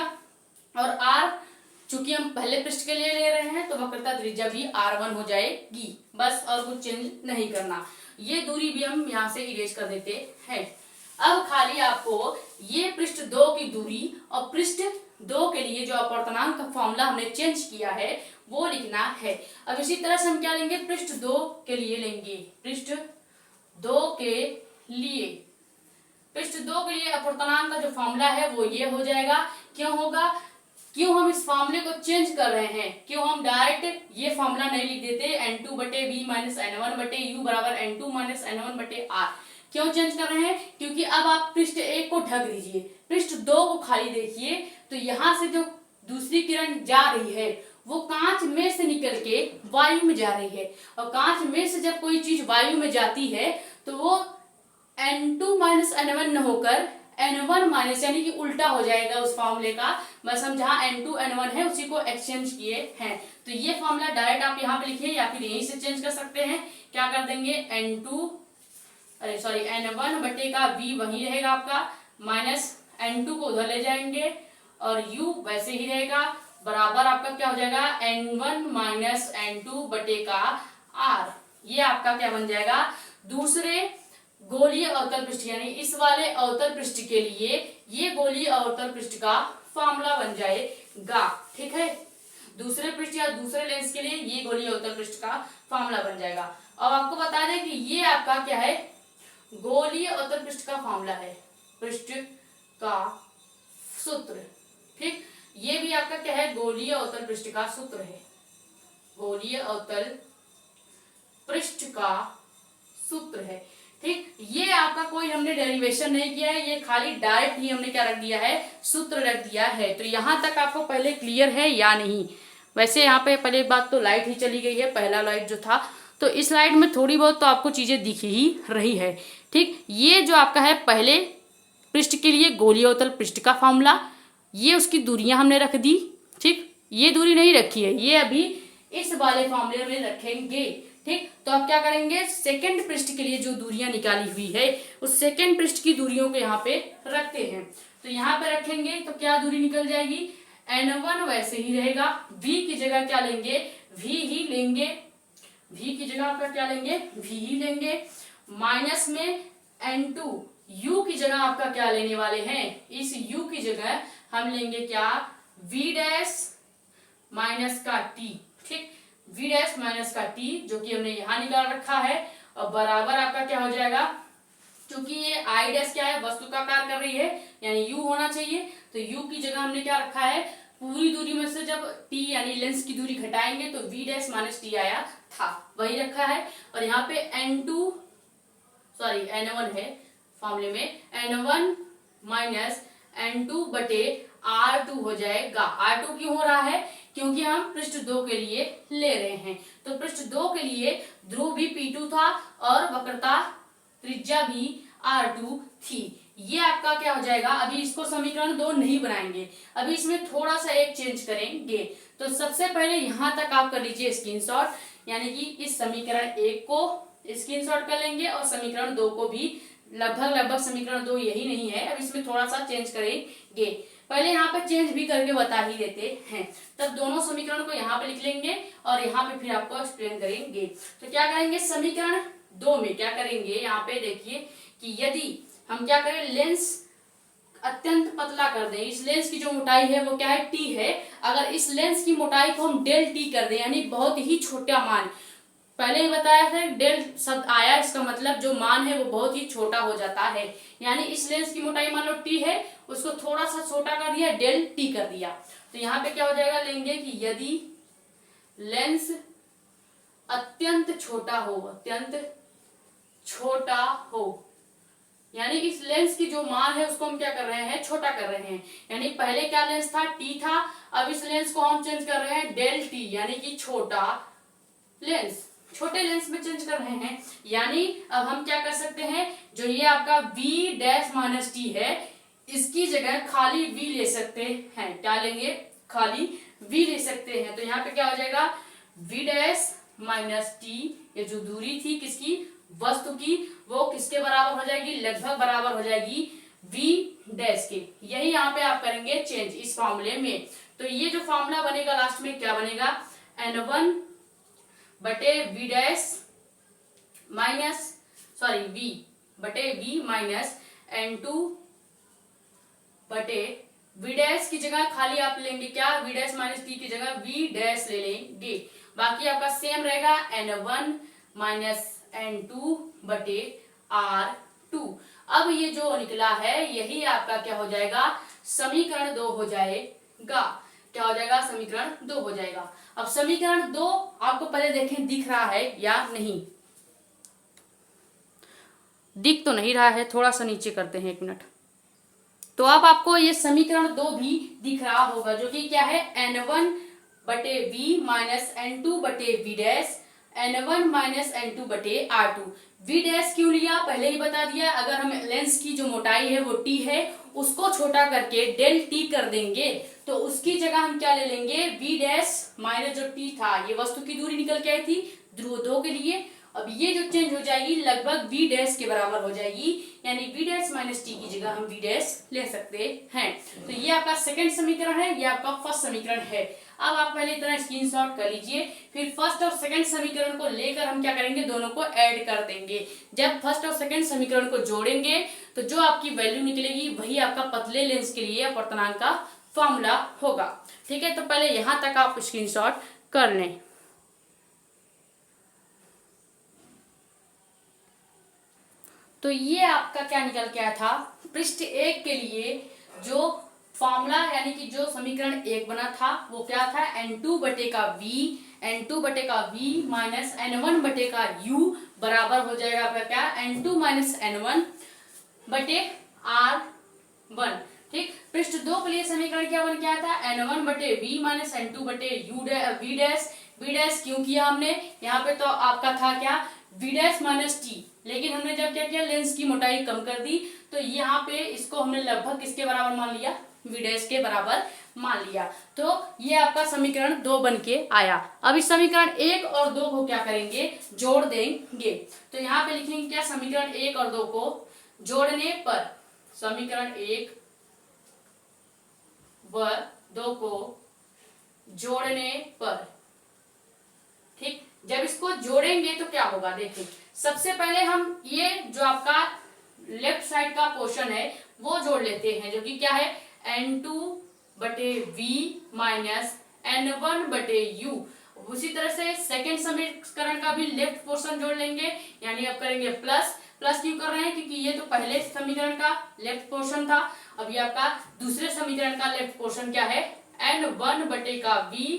और r चूंकि हम पहले पृष्ठ के लिए ले रहे हैं तो वक्रता त्रिज्या भी R1 हो जाएगी, बस और कुछ चेंज नहीं करना। ये दूरी भी हम यहाँ से इरेज कर देते हैं। अब खाली आपको ये पृष्ठ 2 की दूरी और पृष्ठ 2 के लिए जो अपवर्तनांक का फॉर्मूला हमने चेंज किया है वो लिखना है। अब इसी तरह से हम क्या लेंगे, पृष्ठ 2 के लिए लेंगे, पृष्ठ 2 के लिए अपवर्तनांक का जो फॉर्मूला है वो ये हो जाएगा। क्यों होगा, क्यों हम इस फॉर्मूले को चेंज कर रहे हैं, क्यों हम डायरेक्ट ये फॉर्मूला नहीं लिख देते n2 बटे v माइनस n1 बटे u बराबर n2 माइनस n1 बटे r। क्यों चेंज कर रहे हैं, क्योंकि अब आप पृष्ठ 1 को ढक दीजिए, पृष्ठ 2 को खाली देखिए, तो यहाँ से जो दूसरी किरण जा रही है वो कांच में से निकल के वायु में जा रही है, और कांच में से जब कोई चीज वायु में जाती है तो वो n2 माइनस n1 न होकर n1 माइनस यानी कि उल्टा हो जाएगा उस फॉर्मूले का, बस हम जहाँ n2 n1 है उसी को एक्सचेंज किए हैं। तो ये फॉर्मूला डायरेक्ट आप यहाँ पे लिखिए, या फिर यहीं से चेंज कर सकते हैं। क्या कर देंगे, n1 बटे का v वही रहेगा आपका, माइनस n2 को उधर ले जाएंगे, और u वैसे ही रहेगा, बराबर आपका क्या हो जाएगा n1 माइनस n2 बटे का r। ये आपका क्या बन जाएगा, दूसरे गोलीय अवतल पृष्ठ यानी इस वाले अवतल पृष्ठ के लिए ये गोलीय अवतल पृष्ठ का फॉर्मूला बन जाएगा। ठीक है, दूसरे पृष्ठ या दूसरे लेंस के लिए ये गोलीय अवतल पृष्ठ का फॉर्मूला बन जाएगा। अब आपको बता दें कि ये आपका क्या है, गोलीय अवतल पृष्ठ का फॉर्मूला है, पृष्ठ का सूत्र। ठीक, ये भी आपका क्या है, गोलीय अवतल पृष्ठ का सूत्र है, गोलीय अवतल पृष्ठ का सूत्र है। ठीक, ये आपका कोई हमने डेरिवेशन नहीं किया है, ये खाली डायरेक्ट ही हमने क्या रख दिया है, सूत्र रख दिया है। तो यहाँ तक आपको पहले क्लियर है या नहीं। वैसे यहाँ पे पहले बात तो लाइट ही चली गई है, पहला लाइट जो था, तो इस लाइट में थोड़ी बहुत तो आपको चीजें दिख ही रही है। ठीक, ये जो आपका है पहले पृष्ठ के लिए गोलीय अवतल पृष्ठ का फॉर्मूला, ये उसकी दूरियां हमने रख दी। ठीक, ये दूरी नहीं रखी है, ये अभी इस वाले फॉर्मूले में रखेंगे। ठीक, तो अब क्या करेंगे, सेकंड पृष्ठ के लिए जो दूरियां निकाली हुई है उस सेकंड पृष्ठ की दूरियों को यहाँ पे रखते हैं। तो यहाँ पे रखेंगे तो क्या दूरी निकल जाएगी, n1 वैसे ही रहेगा, v की जगह क्या लेंगे, v ही लेंगे, v की जगह आपका क्या लेंगे, v ही लेंगे, माइनस में n2, u की जगह आपका क्या लेने वाले हैं, इस u की जगह हम लेंगे क्या, v डैश माइनस का t। ठीक, v डैश माइनस का t जो कि हमने यहाँ निकाल रखा है, और बराबर आपका क्या हो जाएगा, क्योंकि ये i डैश क्या है, वस्तु का कार्य कर रही है यानी u होना चाहिए, तो u की जगह हमने क्या रखा है, पूरी दूरी में से जब t यानी लेंस की दूरी घटाएंगे तो v डैश माइनस t आया था, वही रखा है। और यहाँ पे n1 है फॉर्मूले में, n1 माइनस n2 बटे R2 हो जाएगा। R2 क्यों हो रहा है, क्योंकि हम पृष्ठ 2 के लिए ले रहे हैं, तो पृष्ठ 2 के लिए ध्रुव भी P2 था और वक्रता त्रिज्या भी R2 थी। ये आपका क्या हो जाएगा, अभी इसको समीकरण 2 नहीं बनाएंगे, अभी इसमें थोड़ा सा एक चेंज करेंगे। तो सबसे पहले यहां तक आप कर लीजिए स्क्रीनशॉट, यानी कि इस समीकरण 1 को स्क्रीनशॉट कर लेंगे और समीकरण 2 को भी। लगभग समीकरण 2 यही नहीं है, अब इसमें थोड़ा सा चेंज करेंगे। पहले यहाँ पे चेंज भी करके बता ही देते हैं, तब दोनों समीकरण को यहाँ पे लिख लेंगे और यहाँ पे फिर आपको एक्सप्लेन करेंगे। तो क्या करेंगे, समीकरण 2 में क्या करेंगे, यहाँ पे देखिए कि यदि हम क्या करें, लेंस अत्यंत पतला कर दें, इस लेंस की जो मोटाई है वो क्या है, टी है। अगर इस लेंस की मोटाई को हम डेल टी कर दें, यानी बहुत ही छोटा मान, पहले ही बताया था डेल शब्द आया, इसका मतलब जो मान है वो बहुत ही छोटा हो जाता है। यानी इस लेंस की मोटाई मान लो टी है, उसको थोड़ा सा छोटा कर दिया, डेल टी कर दिया। तो यहाँ पे क्या हो जाएगा, लेंगे कि यदि लेंस अत्यंत छोटा हो, अत्यंत छोटा हो, यानी इस लेंस की जो मान है उसको हम क्या कर रहे हैं, छोटा कर रहे हैं। यानी पहले क्या लेंस था, टी था, अब इस लेंस को हम चेंज कर रहे हैं डेल टी, यानी कि छोटा लेंस, छोटे लेंस में चेंज कर रहे हैं। यानी अब हम क्या कर सकते हैं, जो ये आपका v डैश माइनस टी है, इसकी जगह खाली v ले सकते हैं। क्या लेंगे, खाली v ले सकते हैं। तो यहाँ पे क्या हो जाएगा, v डैश माइनस टी, ये जो दूरी थी किसकी, वस्तु की, वो किसके बराबर हो जाएगी, लगभग बराबर हो जाएगी v डैश के। यही यहाँ पे आप करेंगे चेंज इस फॉर्मूले में। तो ये जो फॉर्मूला बनेगा लास्ट में क्या बनेगा, n1 बटे v डैश माइनस v बटे v माइनस n2 बटे v डैश की जगह खाली आप लेंगे क्या, v डैश माइनस टी की जगह v डैश ले लेंगे। बाकी आपका सेम रहेगा n1 माइनस n2 बटे r2। अब ये जो निकला है यही आपका क्या हो जाएगा, समीकरण 2 हो जाएगा। क्या हो जाएगा, समीकरण 2 हो जाएगा। अब समीकरण 2 आपको पहले देखें दिख रहा है या नहीं, दिख तो नहीं रहा है, थोड़ा सा नीचे करते हैं 1 मिनट। तो अब आपको ये समीकरण 2 भी दिख रहा होगा, जो कि क्या है, n1 बटे v माइनस n2 बटे v dash, n1 minus n2 बटे r2। v डैश क्यों लिया, पहले ही बता दिया, अगर हम लेंस की जो मोटाई है वो t है, उसको छोटा करके डेल t कर देंगे, तो उसकी जगह हम क्या ले लेंगे, v डैश माइनस जो t था, ये वस्तु की दूरी निकल के आई थी ध्रुव 2 के लिए। अब ये जो चेंज हो जाएगी लगभग v डैश के बराबर हो जाएगी, यानी v डैश माइनस टी की जगह हम v डैश ले सकते हैं। तो ये आपका सेकंड समीकरण है, ये आपका फर्स्ट समीकरण है। अब आप पहले इतना स्क्रीनशॉट कर लीजिए, फिर फर्स्ट और सेकंड समीकरण को लेकर हम क्या करेंगे, दोनों को ऐड कर देंगे। जब फर्स्ट और सेकंड समीकरण को जोड़ेंगे तो जो आपकी वैल्यू निकलेगी वही आपका पतले लेंस के लिए अपवर्तनांक का फॉर्मूला होगा। ठीक है, तो पहले यहां तक आप स्क्रीनशॉट कर लें। तो ये आपका क्या निकल के आया था, पृष्ठ 1 के लिए जो फॉर्मूला, यानी कि जो समीकरण 1 बना था वो क्या था, n2 बटे का v माइनस n1 बटे का u बराबर हो जाएगा आपका क्या, n2 माइनस n1 बटे r1। ठीक, पृष्ठ 2 के लिए समीकरण क्या बन के आया था, n1 बटे v माइनस n2 बटे v डैश क्यों किया हमने, यहाँ पे तो आपका था क्या, v डैश माइनस टी, लेकिन हमने जब क्या किया, लेंस की मोटाई कम कर दी, तो यहाँ पे इसको हमने लगभग किसके बराबर मान लिया, v डैश के बराबर मान लिया। तो ये आपका समीकरण 2 बन के आया। अब इस समीकरण 1 और 2 को क्या करेंगे, जोड़ देंगे। तो यहाँ पे लिखेंगे क्या, समीकरण 1 और 2 को जोड़ने पर, समीकरण 1 व 2 को जोड़ने पर, ठीक, जब इसको जोड़ेंगे तो क्या होगा, देखें सबसे पहले हम ये जो आपका लेफ्ट साइड का पोर्शन है वो जोड़ लेते हैं, जो कि क्या है, n2 बटे v माइनस n1 बटे u। उसी तरह से सेकेंड समीकरण का भी लेफ्ट पोर्शन जोड़ लेंगे, यानी अब करेंगे प्लस क्यों कर रहे हैं, क्योंकि ये तो पहले समीकरण का लेफ्ट पोर्शन था, अब ये आपका दूसरे समीकरण का लेफ्ट पोर्शन क्या है, n1 बटे का v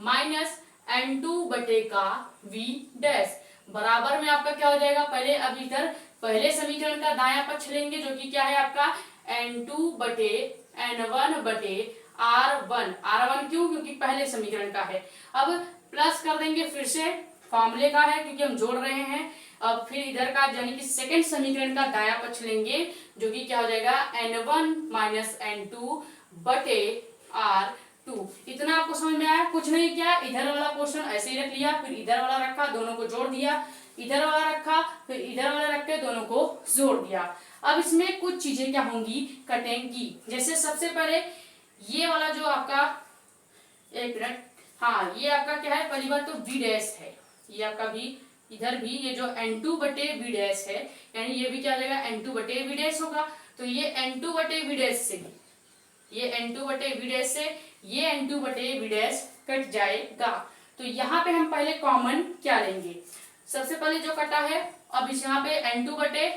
माइनस n2 बटे का v डैश बराबर में आपका क्या हो जाएगा, पहले अब इधर पहले समीकरण का दायां पक्ष लेंगे, जो कि क्या है आपका n2 बटे n1 बटे r1 क्यों, क्योंकि पहले समीकरण का है। अब प्लस कर देंगे फिर से फॉर्मूले का है क्योंकि हम जोड़ रहे हैं। अब फिर इधर का यानी कि सेकंड समीकरण का दायां पक्ष लेंगे जो कि क्या हो जाएगा n1 माइनस n2 बटे r2। इतना आपको समझ में आया? कुछ नहीं किया, इधर वाला पोर्शन ऐसे ही रख लिया, फिर इधर वाला रखा, दोनों को जोड़ दिया, इधर वाला रखा, फिर इधर वाला रख के दोनों को जोड़ दिया। अब इसमें कुछ चीजें क्या होंगी, कटेंगी। जैसे सबसे पहले ये वाला जो आपका, एक मिनट, हाँ ये आपका क्या है, पहली बात तो v डैश है, ये आपका भी, इधर भी ये जो n2 बटे v डैश है, यानी ये भी क्या हो जाएगा n2 बटे v डैश होगा। तो ये n2 बटे v डैश से, ये n2 बटे v डैश से ये n2 बटे v डैश कट जाएगा। तो यहाँ पे हम पहले कॉमन क्या लेंगे, सबसे पहले जो कटा है, अब इस यहाँ पे n2 बटे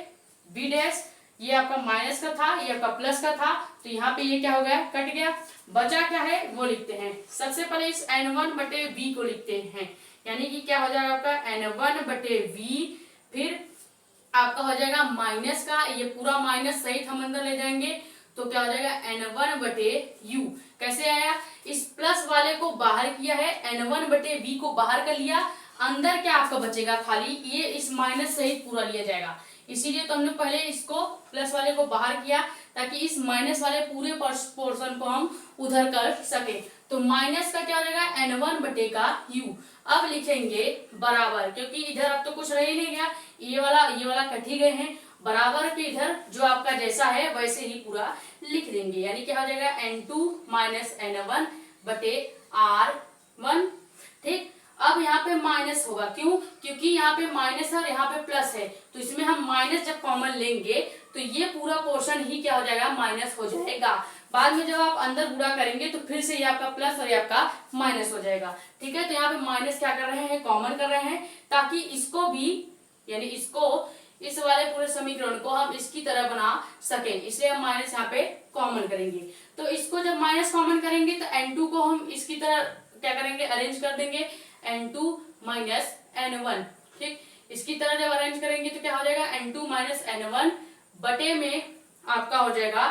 v डैश, ये आपका माइनस का था, ये आपका प्लस का था, तो यहाँ पे ये क्या हो गया, कट गया। बचा क्या है वो लिखते हैं। सबसे पहले इस n1 बटे v को लिखते हैं, यानी कि क्या हो जाएगा आपका n1 बटे v, फिर आपका हो जाएगा माइनस का, ये पूरा माइनस सहित हम अंदर ले जाएंगे, तो क्या हो जाएगा n1 बटे u। कैसे आया, इस प्लस वाले को बाहर किया है, n1 बटे v को बाहर कर लिया, अंदर क्या आपका बचेगा खाली, ये इस माइनस सहित पूरा लिया जाएगा। इसीलिए तो हमने पहले इसको प्लस वाले को बाहर किया ताकि इस माइनस वाले पूरे पोर्शन को हम उधर कर सके। तो माइनस का क्या हो जाएगा n1 बटे का u। अब लिखेंगे बराबर, क्योंकि इधर अब तो कुछ रह ही नहीं गया, ये वाला कट ही गए हैं, बराबर के इधर जो आपका जैसा है वैसे ही पूरा लिख देंगे, यानी क्या हो जाएगा n2 माइनस n1 बटे r1। ठीक, अब यहाँ पे माइनस होगा, क्यों, क्योंकि यहाँ पे माइनस है और यहाँ पे प्लस है, तो इसमें हम माइनस जब कॉमन लेंगे तो ये पूरा पोर्शन ही क्या हो जाएगा, माइनस हो जाएगा। बाद में जब आप अंदर गुणा करेंगे तो फिर से ये आपका प्लस और ये आपका माइनस हो जाएगा। ठीक है, तो यहाँ पे माइनस क्या कर रहे हैं, कॉमन कर रहे हैं, ताकि इसको भी, यानी इसको, इस वाले पूरे समीकरण को हम इसकी तरह बना सके, इसलिए हम माइनस यहाँ पे कॉमन करेंगे। तो इसको जब माइनस कॉमन करेंगे तो n2 को हम इसकी तरह क्या करेंगे, अरेंज कर देंगे, n2 माइनस n1। ठीक, इसकी तरह जब अरेंज करेंगे तो क्या हो जाएगा n2 माइनस n1 बटे में आपका हो जाएगा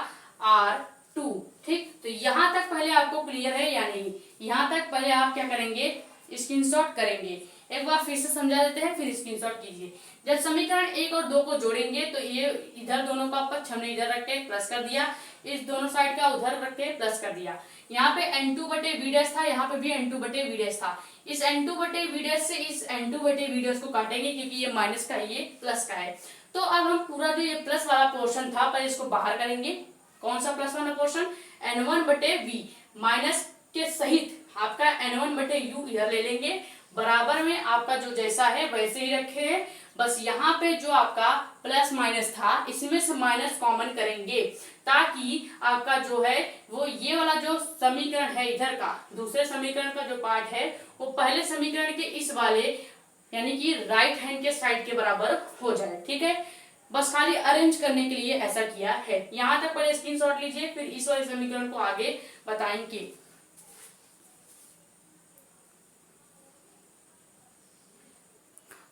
r2। ठीक, तो यहाँ तक पहले आपको क्लियर है या नहीं, यहाँ तक पहले आप क्या करेंगे, स्क्रीनशॉट करेंगे। एक बार फिर से समझा देते हैं, फिर स्क्रीनशॉट कीजिए। जब समीकरण 1 और 2 को जोड़ेंगे तो ये इधर दोनों का पक्ष हमने इधर रख के प्लस कर दिया, इस दोनों साइड का उधर रख के प्लस कर दिया। यहाँ पे n2 बटे v डैश था, यहाँ पे भी n2 बटे v डैश था। इस n2 बटे v डैश से इस n2 बटे v डैश को काटेंगे, क्योंकि ये माइनस का है, ये प्लस का है। तो अब हम पूरा जो ये प्लस वाला पोर्शन था पहले इसको बाहर करेंगे। कौन सा प्लस वाला पोर्शन, n1 बटे v माइनस के सहित आपका n1 बटे u इधर ले लेंगे, बराबर में आपका जो जैसा है वैसे ही रखे हैं, बस यहाँ पे जो आपका प्लस माइनस था इसमें से माइनस कॉमन करेंगे, ताकि आपका जो है वो ये वाला जो समीकरण है इधर का, दूसरे समीकरण का जो पार्ट है वो पहले समीकरण के इस वाले यानी कि राइट हैंड के साइड के बराबर हो जाए। ठीक है, बस खाली अरेंज करने के लिए ऐसा किया है। यहाँ तक पहले स्क्रीनशॉट लीजिए, फिर इस वाले समीकरण को आगे बताएंगे।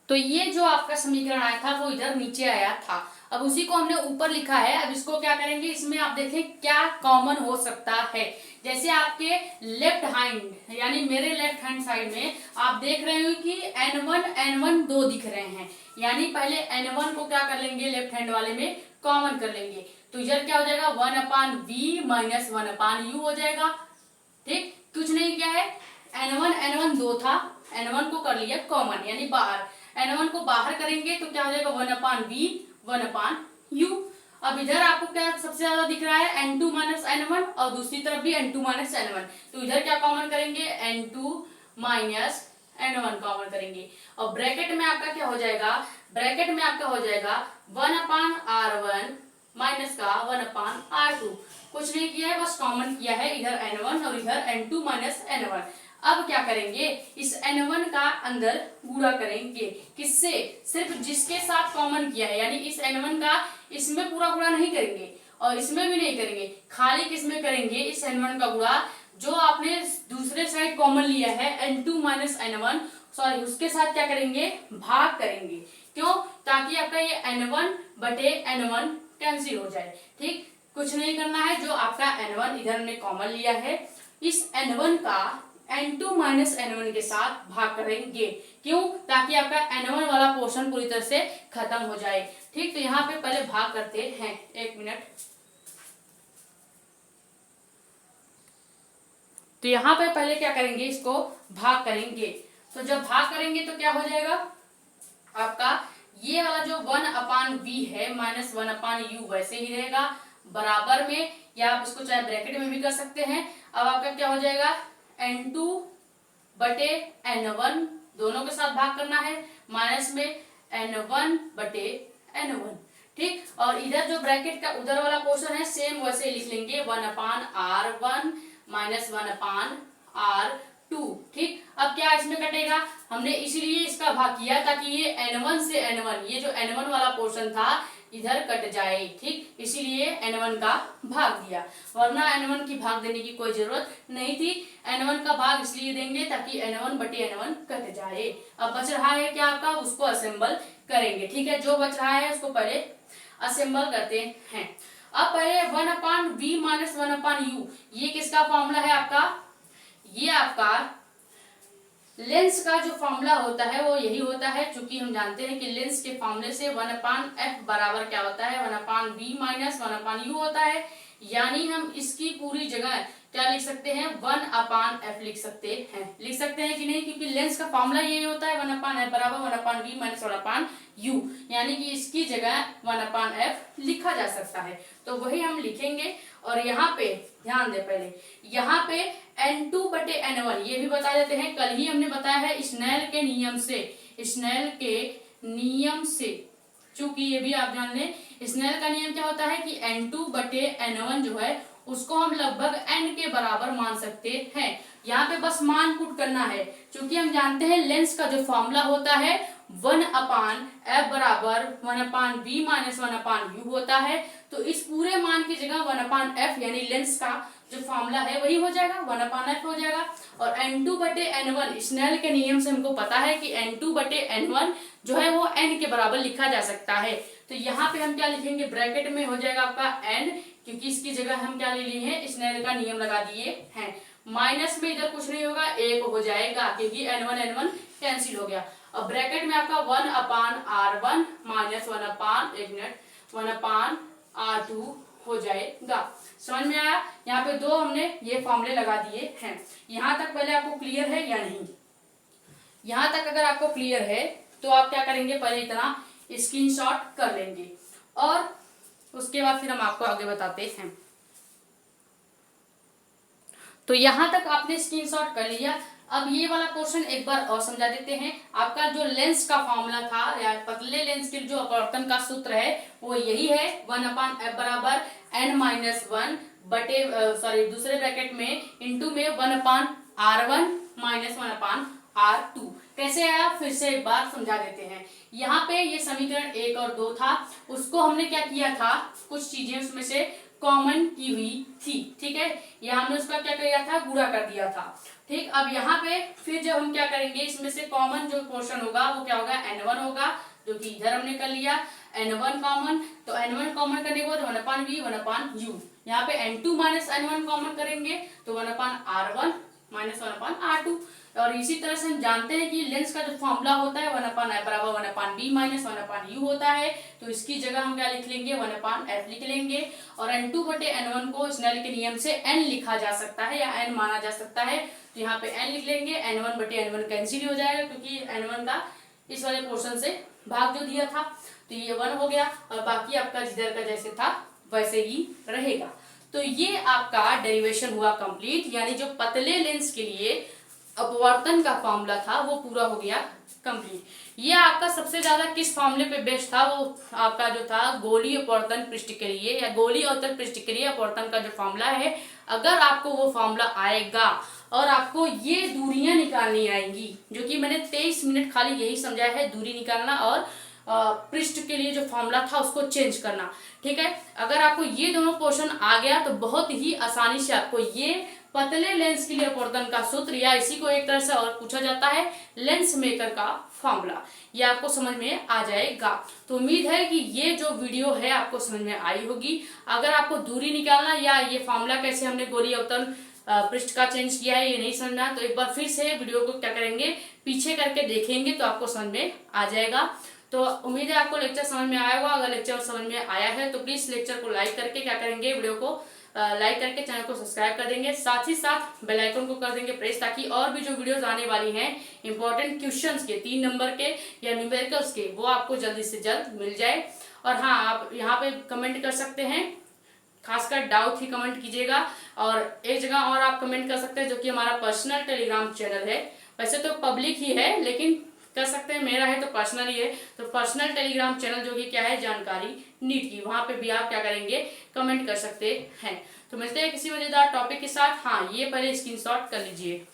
तो ये जो आपका समीकरण आया था वो इधर नीचे आया था, अब उसी को हमने ऊपर लिखा है। अब इसको क्या करेंगे, इसमें आप देखें क्या कॉमन हो सकता है। जैसे आपके लेफ्ट हैंड यानी मेरे लेफ्ट हैंड साइड में आप देख रहे हो कि n1 दो दिख रहे हैं, यानी पहले n1 को क्या कर लेंगे, लेफ्ट हैंड वाले में कॉमन कर लेंगे, तो इधर क्या हो जाएगा 1/v माइनस 1/u हो जाएगा। ठीक, कुछ नहीं किया है, n1 दो था, n1 को कर लिया कॉमन यानी बाहर, n1 को बाहर करेंगे तो क्या हो जाएगा 1/v 1/u। अब इधर आपको क्या सबसे ज्यादा दिख रहा है n2 माइनस n1 और दूसरी तरफ भी n2 माइनस n1, तो इधर क्या कॉमन करेंगे n2 माइनस n1 कॉमन करेंगे, और ब्रैकेट में आपका क्या हो जाएगा, ब्रैकेट में आपका हो जाएगा 1/r1 माइनस का 1/r2। कुछ नहीं किया है, बस कॉमन किया है, इधर n1 और इधर n2 माइनस n1। अब क्या करेंगे, इस n1 का अंदर गुणा करेंगे, किससे, सिर्फ जिसके साथ कॉमन किया है, यानी इस n1 का इसमें पूरा गुणा नहीं करेंगे और इसमें भी नहीं करेंगे, खाली किसमें करेंगे, इस n1 का गुणा जो आपने दूसरे साइड कॉमन लिया है n2 माइनस n1, सॉरी उसके साथ क्या करेंगे, भाग करेंगे। क्यों, ताकि आपका ये n1 बटे n1 कैंसिल हो जाए। ठीक, कुछ नहीं करना है, जो आपका n1 इधर हमने कॉमन लिया है, इस n1 का N2 माइनस N1 के साथ भाग करेंगे। क्यों? ताकि आपका N1 वाला पोर्शन पूरी तरह से खत्म हो जाए। ठीक, तो यहाँ पे पहले भाग करते हैं, एक मिनट। तो यहाँ पे पहले क्या करेंगे, इसको भाग करेंगे। तो जब भाग करेंगे तो क्या हो जाएगा आपका, ये वाला जो 1/v है माइनस 1/u वैसे ही रहेगा बराबर में, या आप इसको चाहे ब्रैकेट में भी कर सकते हैं। अब आपका क्या हो जाएगा, N2 बटे N1 दोनों के साथ भाग करना है, माइनस में N1 बटे N1। ठीक, और इधर जो ब्रैकेट का उधर वाला पोर्शन है सेम वैसे लिख लेंगे, 1/r1 माइनस 1/r2। ठीक, अब क्या इसमें कटेगा, हमने इसीलिए इसका भाग किया ताकि ये N1 से N1, ये जो N1 वाला पोर्शन था इधर कट जाए। ठीक, इसीलिए N1 का भाग दिया, वरना N1 की भाग देने की कोई जरूरत नहीं थी। N1 का भाग इसलिए देंगे ताकि N1 बटे N1 कट जाए। अब बच रहा है क्या आपका, उसको असेंबल करेंगे। ठीक है, जो बच रहा है उसको पहले असेंबल करते हैं। अब पहले 1/v माइनस 1/u, ये किसका फॉर्मूला है आपका, ये आपका लेंस का जो फॉर्मूला होता है वो यही होता है। चूंकि हम जानते हैं कि लेंस के फॉर्मूले से 1/f बराबर क्या होता है, 1/v माइनस 1/u होता है। यानी हम इसकी पूरी जगह क्या लिख सकते हैं, 1/f लिख सकते हैं कि नहीं, क्योंकि लेंस का फॉर्मूला यही होता है 1/f बराबर 1/v माइनस 1/u, यानी कि इसकी जगह 1/f लिखा जा सकता है। तो वही हम लिखेंगे। और यहाँ पे ध्यान दे, पहले यहाँ पे N2 बटे N1 ये भी बता देते हैं, कल ही हमने बताया है स्नेल के नियम से, चूंकि ये भी आप जान लें, स्नेल का नियम क्या होता है कि N2 बटे N1 जो है उसको हम लगभग n के बराबर मान सकते हैं। यहाँ पे बस मान पुट करना है, क्योंकि हम जानते हैं लेंस का जो फॉर्मूला होता है 1/f बराबर 1/v माइनस 1/u होता है। तो इस पूरे मान की जगह 1/f यानी लेंस का जो फॉर्मूला है वही हो जाएगा, 1/f हो जाएगा। और N2 बटे N1 स्नेल के नियम से हमको पता है कि N2 बटे N1 जो है वो n के बराबर लिखा जा सकता है। तो यहाँ पे हम क्या लिखेंगे, ब्रैकेट में हो जाएगा आपका n, क्योंकि इसकी जगह हम क्या ले लिए हैं, स्नेल का नियम लगा दिए हैं। माइनस में इधर कुछ नहीं होगा, एक हो जाएगा क्योंकि N1 कैंसिल हो गया। अब ब्रैकेट में आपका 1/r1 माइनस 1/r2 हो जाएगा। समझ में आया? यहाँ पे दो हमने ये फॉर्मूले लगा दिए हैं। यहाँ तक पहले आपको क्लियर है या नहीं? यहाँ तक अगर आपको क्लियर है तो आप क्या करेंगे, पहले इतना स्क्रीनशॉट कर लेंगे और उसके बाद फिर हम आपको आगे बताते हैं। तो यहाँ तक आपने स्क्रीनशॉट कर लिया। अब ये वाला पोर्शन एक बार और समझा देते हैं। आपका जो लेंस का फॉर्मूला था या पतले लेंस के जो अपवर्तन का सूत्र है वो यही है, 1/f बराबर n-1 बटे दूसरे ब्रैकेट में इंटू में 1/r1 माइनस 1/r2। कैसे आया फिर से एक बार समझा देते हैं। यहाँ पे ये समीकरण 1 और 2 था, उसको हमने क्या किया था, कुछ चीजें उसमें से कॉमन की हुई थी। ठीक है, यहाँ हमने उसका क्या किया था, गुणा कर दिया था। ठीक, अब यहाँ पे फिर जब हम क्या करेंगे, इसमें से कॉमन जो पोर्शन होगा वो क्या होगा, n1 होगा, जो कि इधर हमने कर लिया n1 कॉमन। तो n1 कॉमन करने के बाद 1/v 1/u, यहाँ पे n2 माइनस n1 कॉमन करेंगे तो 1/r1 माइनस 1/r2। और इसी तरह से हम जानते हैं कि लेंस का जो फॉर्मूला होता है 1/f बराबर 1/v माइनस 1/u होता है। तो इसकी जगह हम क्या लिख लेंगे, 1/f लिख लेंगे। और n2 बटे n1 को स्नेल के नियम से n लिखा जा सकता है या n माना जा सकता है। तो यहाँ पे n लिख लेंगे, n1 बटे n1 कैंसिल हो जाएगा क्योंकि n1 का इस वाले पोर्शन से भाग जो दिया था। तो ये 1 हो गया और बाकी आपका जिधर का जैसे था वैसे ही रहेगा। तो ये आपका डेरिवेशन हुआ कंप्लीट, यानी जो पतले लेंस के लिए अपवर्तन का फॉर्मूला था वो पूरा हो गया कंप्लीट। ये आपका सबसे ज्यादा किस फॉर्मूले पे बेस्ड था, वो आपका जो था गोलीय अपवर्तन पृष्ठ के लिए या गोलीय अवतल पृष्ठ के लिए अपवर्तन का जो फॉर्मूला है, अगर आपको वो फॉर्मूला आएगा और आपको ये दूरियां निकालनी आएंगी, जो कि मैंने 23 मिनट खाली यही समझाया है, दूरी निकालना और पृष्ठ के लिए जो फॉर्मूला था उसको चेंज करना। ठीक है, अगर आपको ये दोनों पोर्शन आ गया तो बहुत ही आसानी से आपको ये पतले लेंस के लिए अपवर्तन का सूत्र, या इसी को एक तरह से और पूछा जाता है लेंस मेकर का फॉर्मूला, ये आपको समझ में आ जाएगा। तो उम्मीद है कि ये जो वीडियो है आपको समझ में आई होगी। अगर आपको दूरी निकालना या ये फॉर्मूला कैसे हमने गोलीय अवतल पृष्ठ का चेंज किया है, ये नहीं समझ में आया तो एक बार फिर से वीडियो को क्या करेंगे, पीछे करके देखेंगे तो आपको समझ में आ जाएगा। तो उम्मीद है आपको लेक्चर समझ में आया होगा। अगर लेक्चर समझ में आया है तो प्लीज लेक्चर को लाइक करके क्या करेंगे, वीडियो को लाइक करके चैनल को सब्सक्राइब कर देंगे, साथ ही साथ बेल आइकन को कर देंगे प्रेस, ताकि और भी जो वीडियोस आने वाली हैं इंपॉर्टेंट क्वेश्चंस के 3 नंबर के या न्यूमेरिकल्स के, वो आपको जल्दी से जल्द मिल जाए। और हाँ, आप यहाँ पे कमेंट कर सकते हैं, खासकर डाउट ही कमेंट कीजिएगा। और एक जगह और आप कमेंट कर सकते हैं जो कि हमारा पर्सनल टेलीग्राम चैनल है, वैसे तो पब्लिक ही है लेकिन कर सकते हैं, मेरा है तो पर्सनल ही है। तो पर्सनल टेलीग्राम चैनल जो कि क्या है, जानकारी नीट की, वहां पे भी आप क्या करेंगे, कमेंट कर सकते हैं। तो मिलते हैं किसी मजेदार टॉपिक के साथ। हाँ, ये पहले स्क्रीनशॉट कर लीजिए।